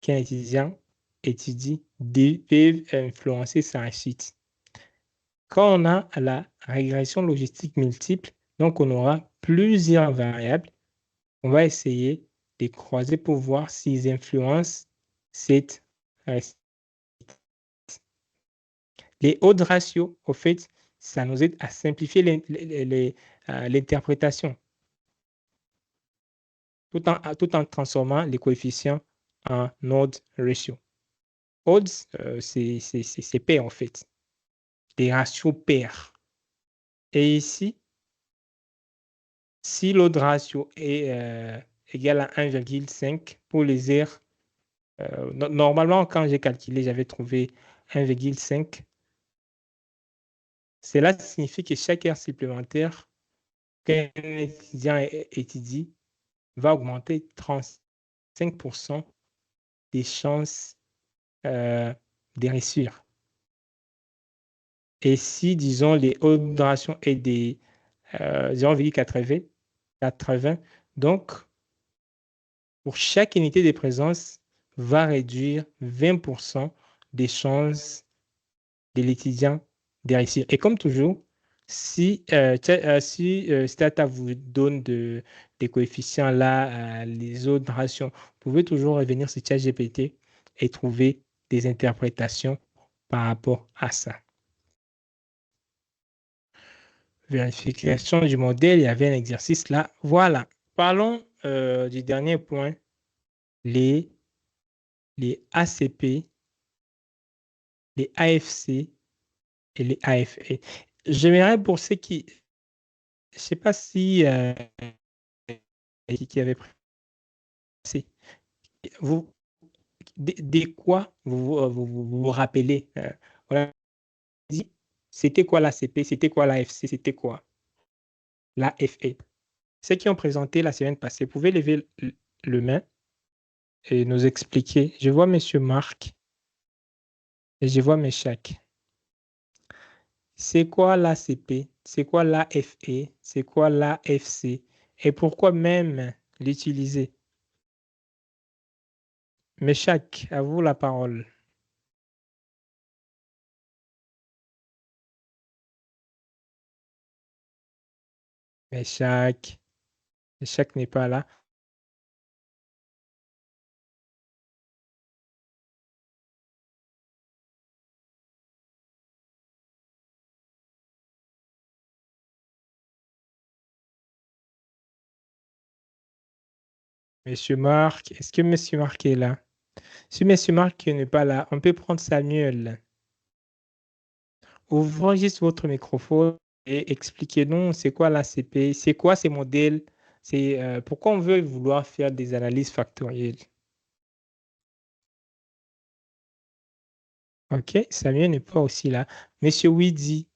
qu'un étudiant étudie peuvent influencer sa réussite? Quand on a la régression logistique multiple, donc on aura plusieurs variables, on va essayer de les croiser pour voir s'ils influencent cette réussite. Les odds ratios, au fait, ça nous aide à simplifier l'interprétation tout en transformant les coefficients en odds ratio. Odds, c'est pair en fait, des ratios pairs. Et ici, si l'odd ratio est égal à 1,5 pour les R, normalement, quand j'ai calculé, j'avais trouvé 1,5. Cela signifie que chaque heure supplémentaire qu'un étudiant étudie va augmenter 35% des chances de réussir. Et si, disons, les hautes durations est des 0,80, donc pour chaque unité de présence, va réduire 20% des chances de l'étudiant de réussir. Et comme toujours, si Stata vous donne des coefficients là, les autres ratios, vous pouvez toujours revenir sur ChatGPT et trouver des interprétations par rapport à ça. Vérification du modèle, il y avait un exercice là. Voilà. Parlons du dernier point, les ACP, les AFC et les AFE. J'aimerais pour ceux qui... Je ne sais pas si... qui avait pris... Vous, de quoi vous rappelez on a dit, c'était quoi l'ACP, c'était quoi l'AFC, c'était quoi l'AFE? Ceux qui ont présenté la semaine passée, vous pouvez lever le main et nous expliquer. Je vois M. Marc et je vois Meshach. C'est quoi l'ACP? C'est quoi l'AFE? C'est quoi l'AFC? Et pourquoi même l'utiliser? Meshach, à vous la parole. Meshach n'est pas là. Monsieur Marc, est-ce que Monsieur Marc est là? Si Monsieur Marc n'est pas là, on peut prendre Samuel. Ouvrez juste votre microphone et expliquez-nous c'est quoi l'ACP, c'est quoi ces modèles, c'est pourquoi on veut vouloir faire des analyses factorielles. Ok, Samuel n'est pas aussi là. Monsieur Widi.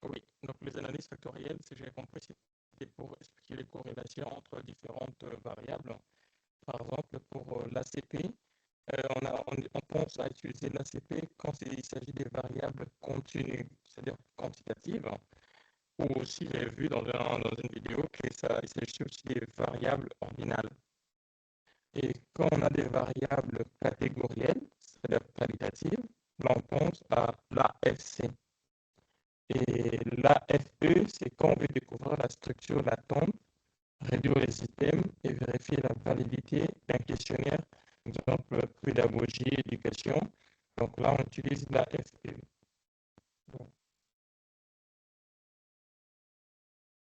Oui, donc les analyses factorielles, si j'ai compris, c'est pour expliquer les corrélations entre différentes variables. Par exemple, pour l'ACP, on pense à utiliser l'ACP quand il s'agit des variables continues, c'est-à-dire quantitatives, ou aussi j'ai vu dans une vidéo qu'il s'agit aussi des variables ordinales. Et quand on a des variables catégorielles, c'est-à-dire qualitatives, là on pense à l'AFC. Et l'AFE, c'est quand on veut découvrir la structure latente, réduire les items et vérifier la validité d'un questionnaire, par exemple pédagogie, éducation. Donc là, on utilise l'AFE.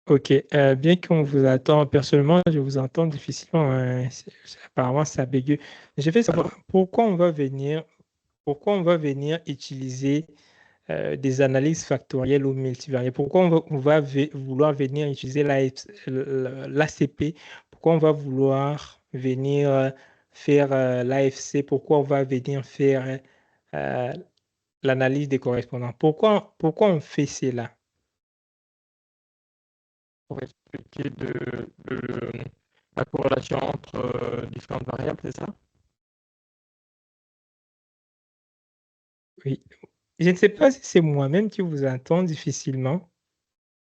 Ok, bien qu'on vous attend, personnellement, je vous entends difficilement. Apparemment, ça bégue. Je veux savoir pourquoi on va venir utiliser des analyses factorielles ou multivariées. Pourquoi on va vouloir venir utiliser l'ACP? Pourquoi on va vouloir venir faire l'AFC, pourquoi on va venir faire l'analyse des correspondants. Pourquoi on fait cela? Pour expliquer la corrélation entre différentes variables, c'est ça? Oui. Je ne sais pas si c'est moi-même qui vous entends difficilement.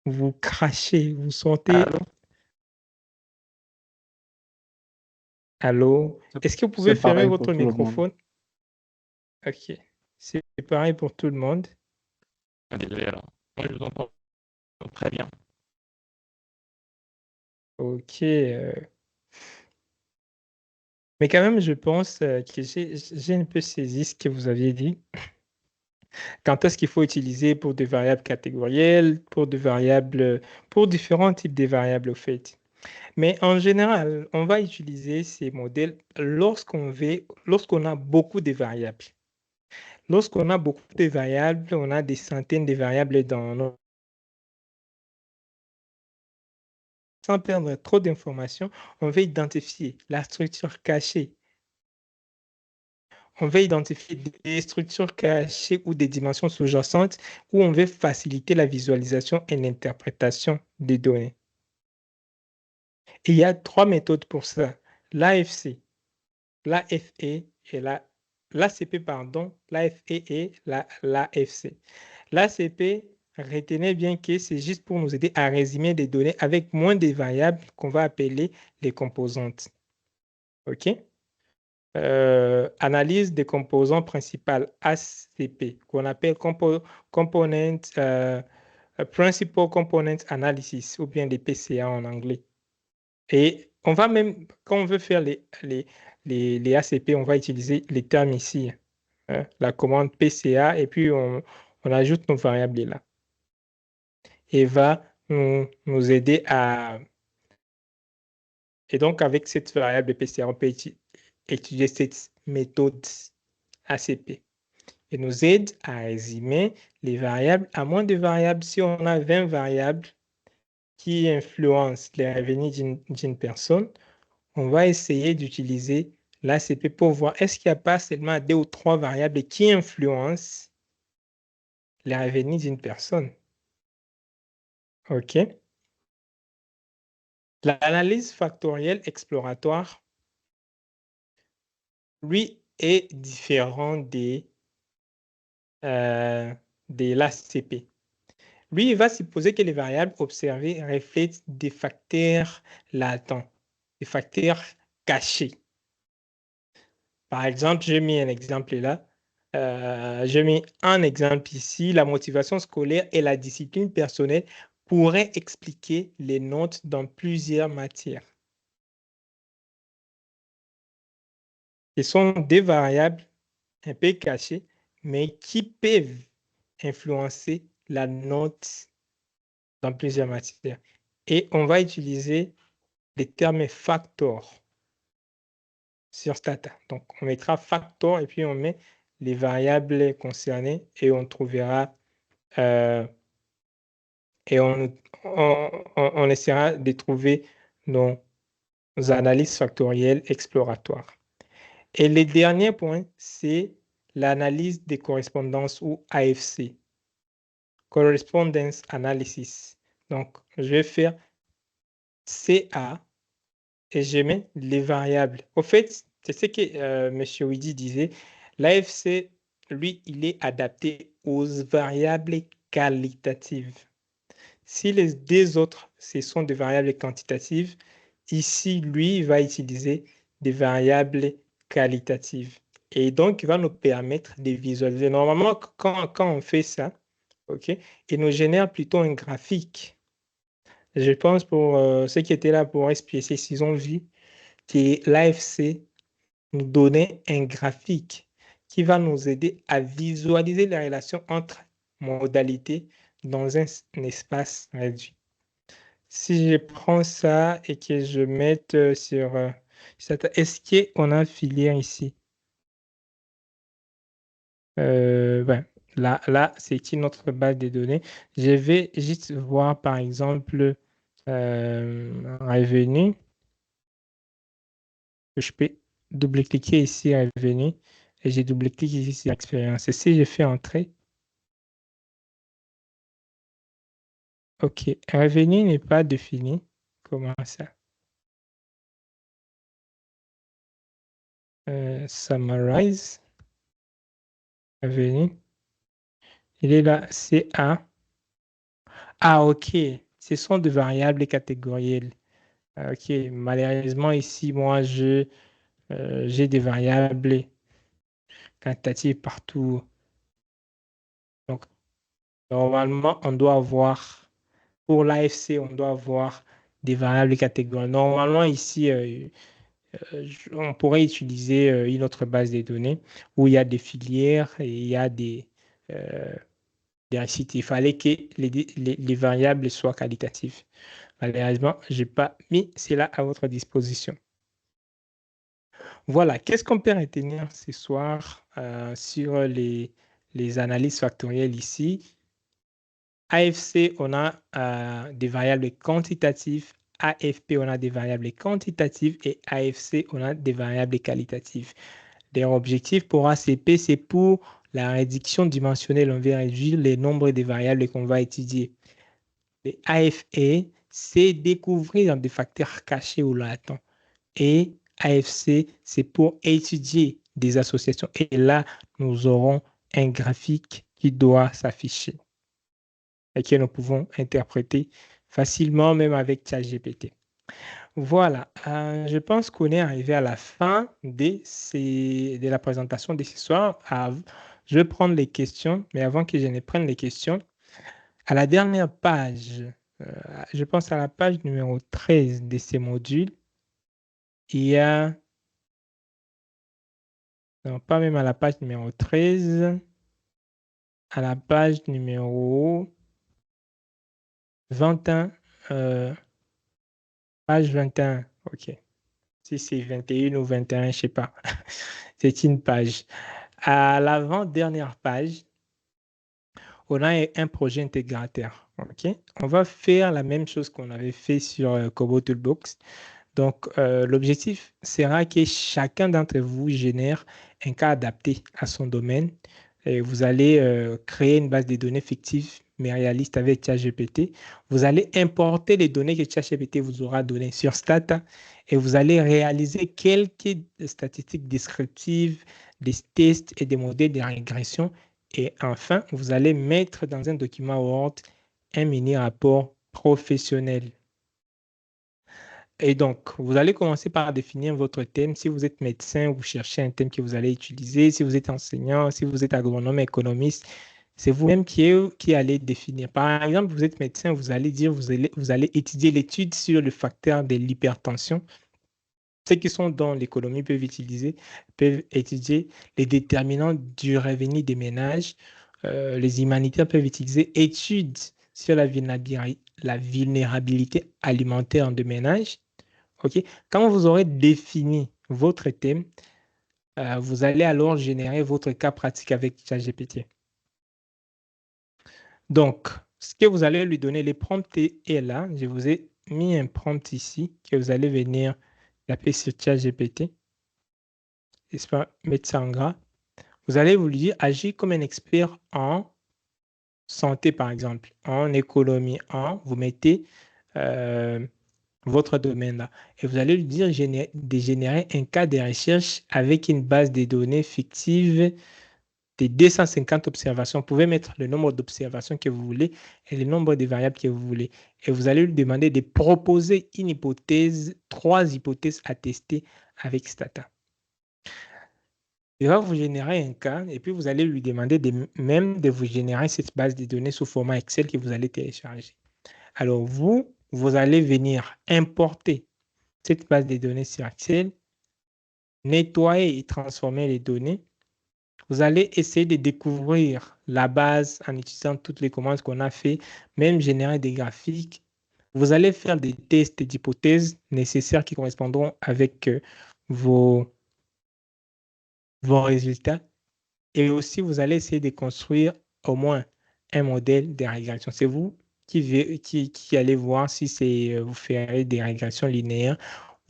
Vous crachez, vous sentez... Allô? Est-ce que vous pouvez C'est fermer pareil pour votre tout le monde. microphone? Ok. C'est pareil pour tout le monde. Désolé alors. Moi, je vous entends très bien. Ok. Mais quand même, je pense que j'ai un peu saisi ce que vous aviez dit. Quand est-ce qu'il faut utiliser pour des variables catégorielles, pour des variables, pour différents types de variables au fait. Mais en général, on va utiliser ces modèles lorsqu'on a beaucoup de variables. Lorsqu'on a beaucoup de variables, on a des centaines de variables dans nos... Sans perdre trop d'informations, on va identifier la structure cachée. On va identifier des structures cachées ou des dimensions sous-jacentes où on veut faciliter la visualisation et l'interprétation des données. Et il y a 3 méthodes pour ça. L'AFC, l'AFE et l'ACP, pardon, l'AFE et l'AFC. L'ACP, retenez bien que c'est juste pour nous aider à résumer des données avec moins de variables qu'on va appeler les composantes. OK? Analyse des composants principales, ACP, qu'on appelle Principal Component Analysis, ou bien des PCA en anglais. Et on va même, quand on veut faire les ACP, on va utiliser les termes ici, hein, la commande PCA, et puis on ajoute nos variables là. Et va nous aider à... Et donc, avec cette variable PCA, on peut étudier cette méthode ACP. Et nous aide à résumer les variables à moins de variables. Si on a 20 variables qui influencent les revenus d'une personne, on va essayer d'utiliser l'ACP pour voir est-ce qu'il n'y a pas seulement 2 ou 3 variables qui influencent les revenus d'une personne. OK. L'analyse factorielle exploratoire, lui, est différent de l'ACP. Lui, il va supposer que les variables observées reflètent des facteurs latents, des facteurs cachés. Par exemple, j'ai mis un exemple là. J'ai mis un exemple ici. La motivation scolaire et la discipline personnelle pourraient expliquer les notes dans plusieurs matières. Ce sont des variables un peu cachées, mais qui peuvent influencer la note dans plusieurs matières. Et on va utiliser les termes facteurs sur Stata. Donc, on mettra factor et puis on met les variables concernées et on trouvera et on essaiera de trouver nos analyses factorielles exploratoires. Et le dernier point, c'est l'analyse des correspondances ou AFC, Correspondence Analysis. Donc, je vais faire CA et je mets les variables. Au fait, c'est ce que M. Widi disait, l'AFC, lui, il est adapté aux variables qualitatives. Si les deux autres, ce sont des variables quantitatives, ici, lui, il va utiliser des variables qualitatives. Et donc, il va nous permettre de visualiser. Normalement, quand on fait ça, okay, il nous génère plutôt un graphique. Je pense pour ceux qui étaient là pour SPSS, ils ont vu que l'AFC nous donnait un graphique qui va nous aider à visualiser les relations entre modalités dans un espace réduit. Si je prends ça et que je mette sur... est-ce qu'on a une filière ici? Là, c'est une autre base de données. Je vais juste voir, par exemple, revenu. Je peux double-cliquer ici revenu et j'ai double-cliqué ici sur expérience. Et si je fais entrer, OK, revenu n'est pas défini. Comment ça? Summarize. Revenu. Il est là, CA. Ah, OK. Ce sont des variables catégorielles. OK. Malheureusement, ici, moi, j'ai des variables quantitatives partout. Donc, normalement, on doit avoir, pour l'AFC, on doit avoir des variables catégorielles. Normalement, ici, on pourrait utiliser une autre base de données où il y a des filières et il y a des sites. Il fallait que les variables soient qualitatives. Malheureusement, je n'ai pas mis cela à votre disposition. Voilà, qu'est-ce qu'on peut retenir ce soir sur les analyses factorielles ici? AFC, on a des variables quantitatives. AFP, on a des variables quantitatives. Et AFC, on a des variables qualitatives. Leur objectif pour ACP, c'est pour la réduction dimensionnelle. On va réduire le nombre de variables qu'on va étudier. Les AFE, c'est découvrir des facteurs cachés ou latents. Et AFC, c'est pour étudier des associations. Et là, nous aurons un graphique qui doit s'afficher et que nous pouvons interpréter facilement, même avec ChatGPT. Voilà, je pense qu'on est arrivé à la fin de la présentation de ce soir. Je vais prendre les questions, mais avant que je ne prenne les questions, à la dernière page, je pense à la page numéro 13 de ces modules, il y a, non, pas même à la page numéro 13, à la page numéro 21, page 21, ok. Si c'est 21 ou 21, je ne sais pas. C'est une page. À l'avant-dernière page, on a un projet intégrateur. Okay? On va faire la même chose qu'on avait fait sur Kobo Toolbox. Donc, l'objectif sera que chacun d'entre vous génère un cas adapté à son domaine. Et vous allez créer une base de données fictive mais réaliste avec ChatGPT. Vous allez importer les données que ChatGPT vous aura données sur Stata et vous allez réaliser quelques statistiques descriptives, des tests et des modèles de régression. Et enfin, vous allez mettre dans un document Word un mini-rapport professionnel. Et donc, vous allez commencer par définir votre thème. Si vous êtes médecin, vous cherchez un thème que vous allez utiliser. Si vous êtes enseignant, si vous êtes agronome, économiste, c'est vous-même qui allez définir. Par exemple, vous êtes médecin, vous allez dire, vous allez étudier l'étude sur le facteur de l'hypertension. Ceux qui sont dans l'économie peuvent étudier les déterminants du revenu des ménages. Les humanitaires peuvent utiliser études sur la vulnérabilité alimentaire de ménages. Okay. Quand vous aurez défini votre thème, vous allez alors générer votre cas pratique avec ChatGPT. Donc, ce que vous allez lui donner, les prompts est là. Je vous ai mis un prompt ici que vous allez venir taper sur ChatGPT. J'espère mettre ça en gras. Vous allez vous lui dire, agis comme un expert en santé, par exemple, en économie, vous mettez votre domaine là. Et vous allez lui dire de générer un cas de recherche avec une base de données fictive de 250 observations. Vous pouvez mettre le nombre d'observations que vous voulez et le nombre de variables que vous voulez. Et vous allez lui demander de proposer une hypothèse, 3 hypothèses à tester avec Stata. Il va vous générer un cas et puis vous allez lui demander même de vous générer cette base de données sous format Excel que vous allez télécharger. Alors vous allez venir importer cette base de données sur Excel, nettoyer et transformer les données. Vous allez essayer de découvrir la base en utilisant toutes les commandes qu'on a fait, même générer des graphiques. Vous allez faire des tests d'hypothèses nécessaires qui correspondront avec vos résultats. Et aussi, vous allez essayer de construire au moins un modèle de régression. C'est vous qui allez voir si vous ferez des régressions linéaires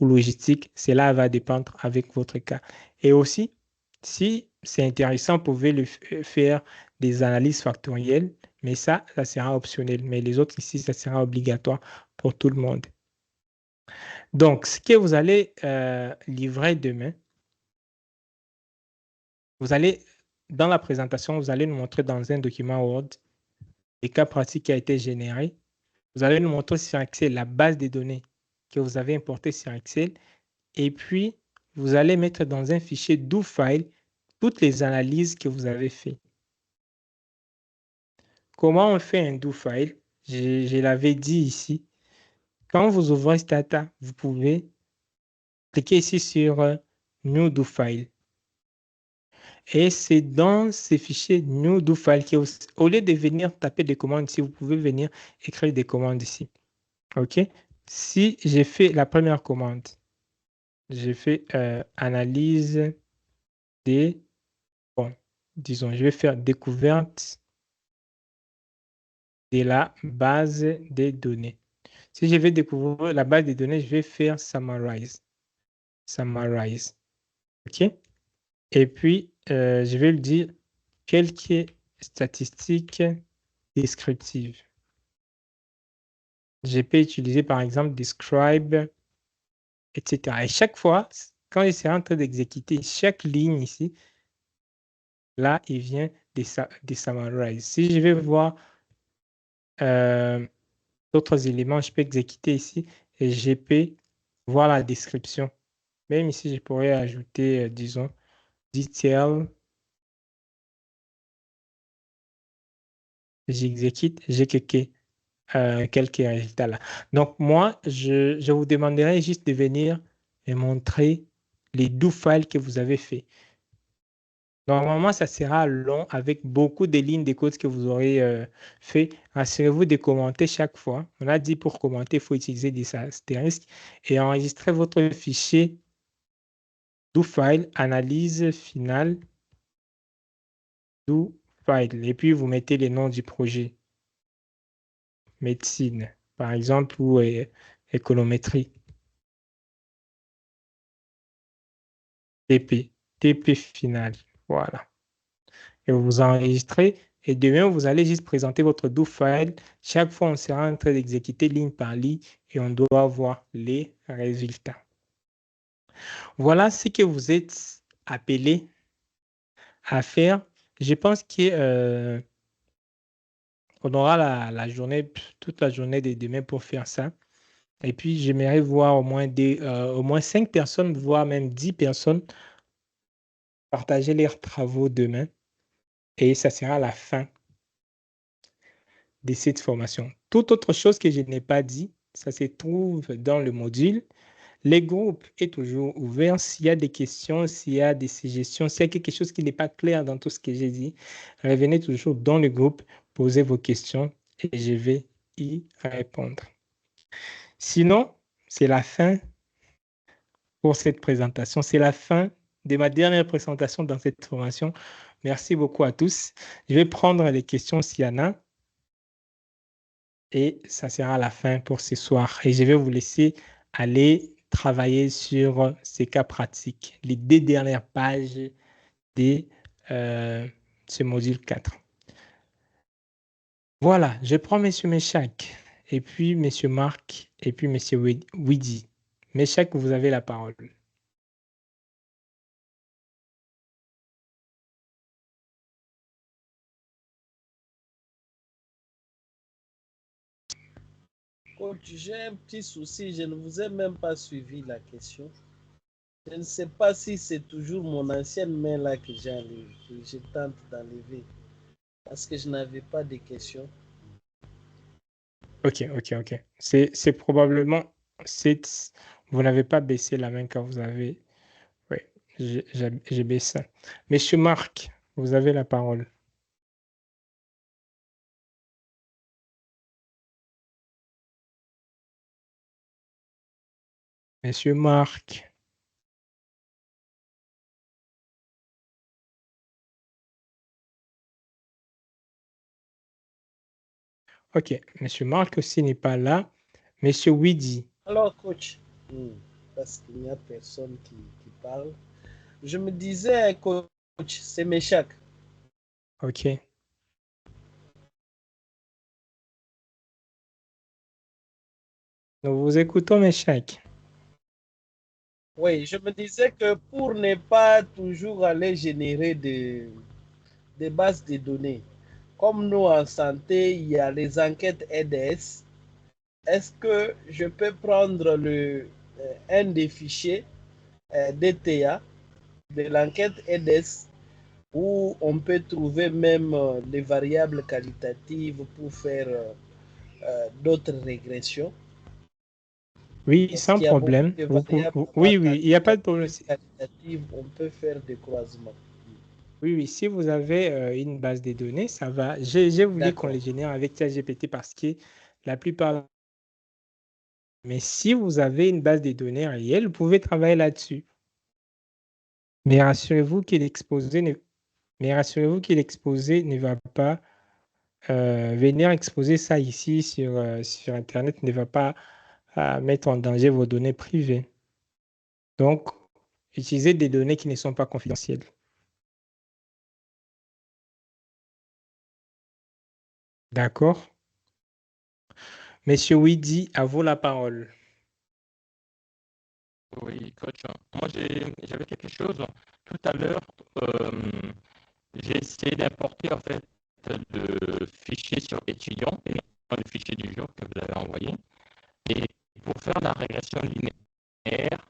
ou logistique, cela va dépendre avec votre cas. Et aussi, si c'est intéressant, vous pouvez faire des analyses factorielles, mais ça sera optionnel. Mais les autres ici, ça sera obligatoire pour tout le monde. Donc, ce que vous allez livrer demain, vous allez, dans la présentation, vous allez nous montrer dans un document Word les cas pratiques qui a été généré. Vous allez nous montrer sur Excel la base des données que vous avez importée sur Excel. Et puis, vous allez mettre dans un fichier do file toutes les analyses que vous avez faites. Comment on fait un do file? Je l'avais dit ici. Quand vous ouvrez Stata, vous pouvez cliquer ici sur New do file. Et c'est dans ces fichiers New do file au lieu de venir taper des commandes ici, vous pouvez venir écrire des commandes ici. OK? Si j'ai fait la première commande, j'ai fait analyse des, bon, disons, je vais faire découverte de la base des données. Si je vais découvrir la base des données, je vais faire summarize. Summarize. OK? Et puis, je vais lui dire quelques statistiques descriptives. Je peux utiliser par exemple describe, etc. Et chaque fois, quand il sera en train d'exécuter chaque ligne ici, là, il vient des summarize. Si je vais voir d'autres éléments, je peux exécuter ici et je peux voir la description. Même ici, je pourrais ajouter, disons, detail. J'exécute, j'ai quelques résultats là. Donc, moi, je vous demanderai juste de venir et montrer les 12 files que vous avez fait. Normalement, ça sera long avec beaucoup de lignes de code que vous aurez fait. Assurez-vous de commenter chaque fois. On a dit pour commenter, il faut utiliser des astérisques et enregistrer votre fichier do file, analyse finale, do file. Et puis, vous mettez les noms du projet. Médecine, par exemple, ou économétrie. TP final. Voilà. Et vous enregistrez. Et demain, vous allez juste présenter votre do file. Chaque fois, on sera en train d'exécuter ligne par ligne et on doit voir les résultats. Voilà ce que vous êtes appelé à faire. Je pense que on aura la journée, toute la journée de demain pour faire ça. Et puis, j'aimerais voir au moins 5 personnes, voire même 10 personnes partager leurs travaux demain. Et ça sera la fin de cette formation. Toute autre chose que je n'ai pas dit, ça se trouve dans le module. Les groupes est toujours ouvert. S'il y a des questions, s'il y a des suggestions, s'il y a quelque chose qui n'est pas clair dans tout ce que j'ai dit, revenez toujours dans le groupe, posez vos questions et je vais y répondre. Sinon, c'est la fin pour cette présentation. C'est la fin de ma dernière présentation dans cette formation. Merci beaucoup à tous. Je vais prendre les questions s'il y en a. Et ça sera la fin pour ce soir. Et je vais vous laisser aller travailler sur ces cas pratiques, les 2 dernières pages de ce module 4. Voilà, je prends M. Meshak, et puis M. Marc, et puis M. Widi. Meshak, vous avez la parole. Coach, j'ai un petit souci, je ne vous ai même pas suivi la question. Je ne sais pas si c'est toujours mon ancienne main là que j'enlève, que je tente d'enlever, parce que je n'avais pas de questions. Ok. C'est probablement, vous n'avez pas baissé la main quand vous avez... Oui, j'ai baissé. Monsieur Marc, vous avez la parole. Monsieur Marc. Ok, Monsieur Marc aussi n'est pas là. Monsieur Widi. Alors, coach, parce qu'il n'y a personne qui parle. Je me disais, coach, c'est Meshach. OK. Nous vous écoutons, Meshach. Oui, je me disais que pour ne pas toujours aller générer des bases de données, comme nous en santé, il y a les enquêtes EDS, est-ce que je peux prendre un des fichiers DTA de l'enquête EDS où on peut trouver même les variables qualitatives pour faire d'autres régressions? Oui, Parce sans qu'il y a beaucoup problème. de variables Oui, il n'y a pas de problème. qualitatives, on peut faire des croisements. Oui, si vous avez une base de données, ça va. J'ai voulu qu'on D'accord. les génère avec ChatGPT parce que la plupart. Mais si vous avez une base de données réelle, vous pouvez travailler là-dessus. Mais rassurez-vous que l'exposé ne va pas venir exposer ça ici sur Internet, ne va pas mettre en danger vos données privées. Donc, utilisez des données qui ne sont pas confidentielles. D'accord? Monsieur Widi, à vous la parole. Oui, coach. Moi, j'avais quelque chose. Tout à l'heure, j'ai essayé d'importer en fait le fichier sur étudiant et non le fichier du jour que vous avez envoyé. Et pour faire la régression linéaire,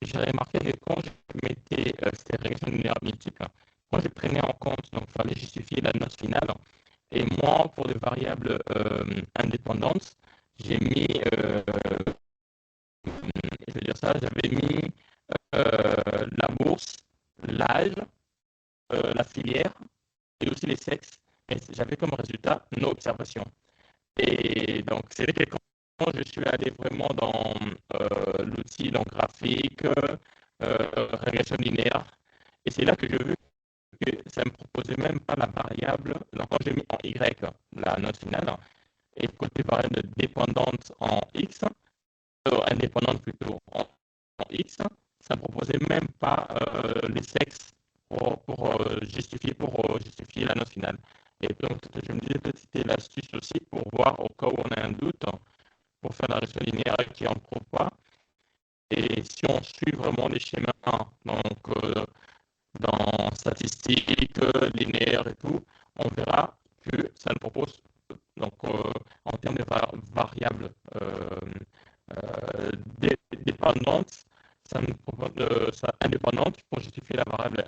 j'ai remarqué que quand je mettais cette régression linéaire multiple, quand je prenais en compte, donc il fallait justifier la note finale. Et moi, pour les variables indépendantes, j'ai mis, je veux dire ça, j'avais mis la bourse, l'âge, la filière et aussi les sexes. Et j'avais comme résultat nos observations. Et donc, c'est que quand je suis allé vraiment dans l'outil donc graphique, régression linéaire, et c'est là que je vu que ça ne me proposait même pas la variable. Donc, quand j'ai mis en Y la note finale, et côté variable dépendante en X, indépendante plutôt en X, ça ne proposait même pas les sexes pour justifier la note finale. Et donc, je me disais que c'était l'astuce aussi pour voir au cas où on a un doute, pour faire la régression linéaire qui n'en trouve pas. Et si on suit vraiment les schémas 1, donc dans statistiques, linéaires et tout, on verra que ça nous propose, donc en termes de variables dépendantes, ça nous propose, indépendante pour justifier la variable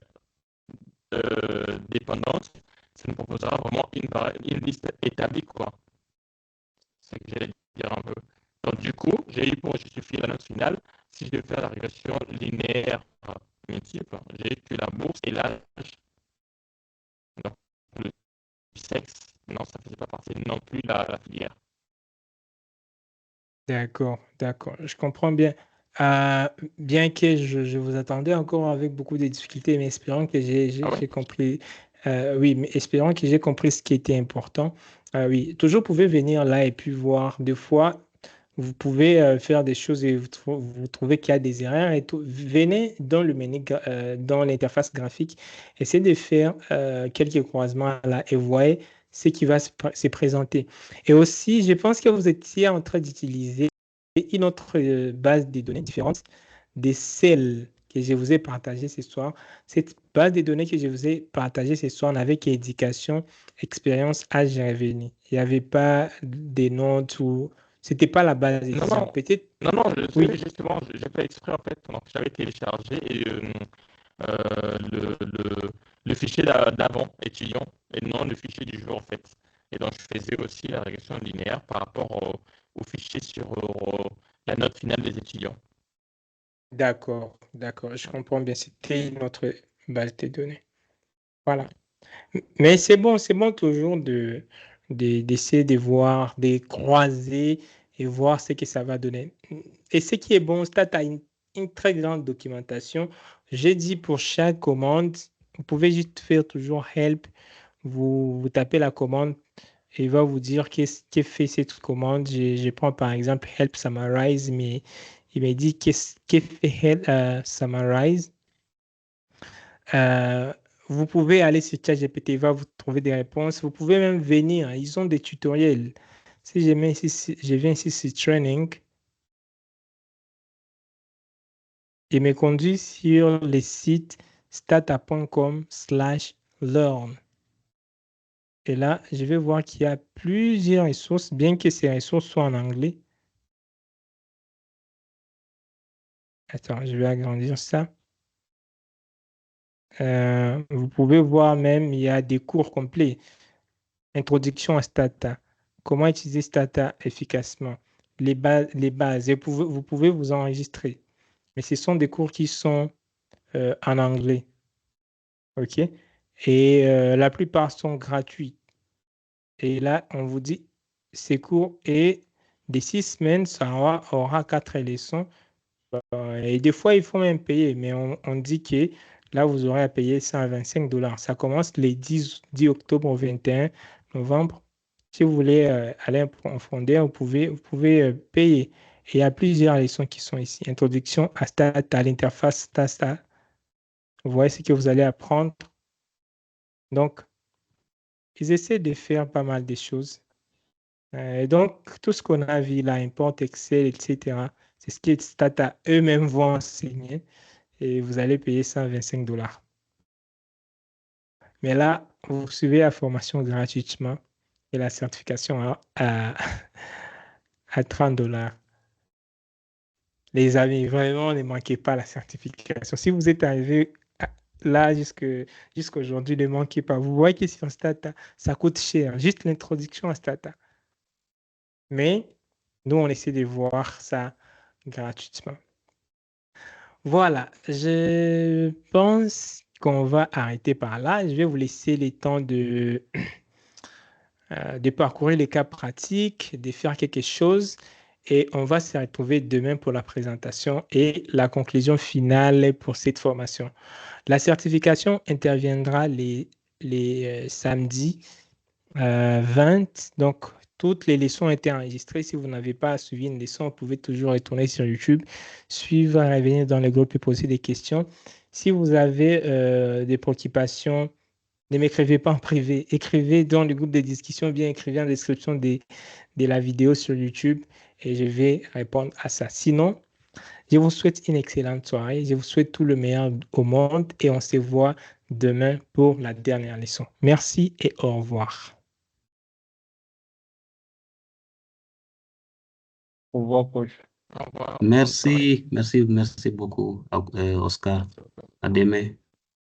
dépendante, ça nous proposera vraiment une liste établie, quoi. C'est ce que j'allais dire un peu. Donc du coup, j'ai eu pour justifier la note finale, si je devais faire la régression linéaire multiple, j'ai que la bourse et l'âge. Donc le sexe, non, ça ne faisait pas partie non plus la filière. D'accord, je comprends bien. Bien que je vous attendais encore avec beaucoup de difficultés, mais espérant que j'ai compris. Oui, mais espérant que j'ai compris ce qui était important. Oui, toujours vous pouvez venir là et puis voir. Des fois, vous pouvez faire des choses et vous trouvez qu'il y a des erreurs et tout. Venez dans le menu, dans l'interface graphique, essayez de faire quelques croisements là et voyez ce qui va se présenter. Et aussi, je pense que vous étiez en train d'utiliser une autre base de données différente de celle que je vous ai partagée ce soir. Cette base de données que je vous ai partagée ce soir n'avait qu'éducation, expérience, âge et revenu. Il n'y avait pas des notes ou... C'était pas la base étudiante. Peut-être... Non, oui. Justement, j'ai fait exprès en fait. Donc, j'avais téléchargé et, le fichier d'avant étudiant et non le fichier du jour en fait. Et donc, je faisais aussi la régression linéaire par rapport au fichier sur la note finale des étudiants. D'accord, je comprends bien. C'était notre base de données. Voilà. Mais c'est bon toujours d'essayer de voir, de croiser et voir ce que ça va donner. Et ce qui est bon, Stat a une très grande documentation. J'ai dit pour chaque commande, vous pouvez juste faire toujours help. Vous tapez la commande et il va vous dire qu'est-ce que fait cette commande. Je prends par exemple help summarize, mais Il m'a dit summarize. Vous pouvez aller sur ChatGPT, il va vous trouver des réponses. Vous pouvez même venir. Ils ont des tutoriels. Si je viens ici sur training, il me conduit sur le site stata.com/learn. Et là, je vais voir qu'il y a plusieurs ressources, bien que ces ressources soient en anglais. Attends, je vais agrandir ça. Vous pouvez voir même, il y a des cours complets. Introduction à Stata. Comment utiliser Stata efficacement. Les bases. Et vous pouvez vous enregistrer. Mais ce sont des cours qui sont en anglais. OK? Et la plupart sont gratuits. Et là, on vous dit, ces cours et des 6 semaines, ça aura 4 leçons. Et des fois, il faut même payer. Mais on dit que là, vous aurez à payer $125. Ça commence les 10 octobre au 21 novembre. Si vous voulez aller en fondeur, vous pouvez payer. Et il y a plusieurs leçons qui sont ici. Introduction à Stata, à l'interface Stata. Vous voyez ce que vous allez apprendre. Donc, ils essaient de faire pas mal de choses. Et donc, tout ce qu'on a vu là, import, Excel, etc., c'est ce que Stata eux-mêmes vont enseigner. Et vous allez payer $125. Mais là, vous suivez la formation gratuitement et la certification à $30. Les amis, vraiment, ne manquez pas la certification. Si vous êtes arrivé là jusqu'aujourd'hui, ne manquez pas. Vous voyez que sur Stata, ça coûte cher, juste l'introduction à Stata. Mais nous, on essaie de voir ça gratuitement. Voilà, je pense qu'on va arrêter par là. Je vais vous laisser le temps de parcourir les cas pratiques, de faire quelque chose. Et on va se retrouver demain pour la présentation et la conclusion finale pour cette formation. La certification interviendra les samedis 20. Donc, toutes les leçons ont été enregistrées. Si vous n'avez pas suivi une leçon, vous pouvez toujours retourner sur YouTube, suivre, revenir dans le groupe et poser des questions. Si vous avez des préoccupations, ne m'écrivez pas en privé. Écrivez dans le groupe de discussion, bien écrivez en description de la vidéo sur YouTube et je vais répondre à ça. Sinon, je vous souhaite une excellente soirée. Je vous souhaite tout le meilleur au monde et on se voit demain pour la dernière leçon. Merci et au revoir. Au revoir, coach. Au revoir. Merci beaucoup, Oscar. À demain.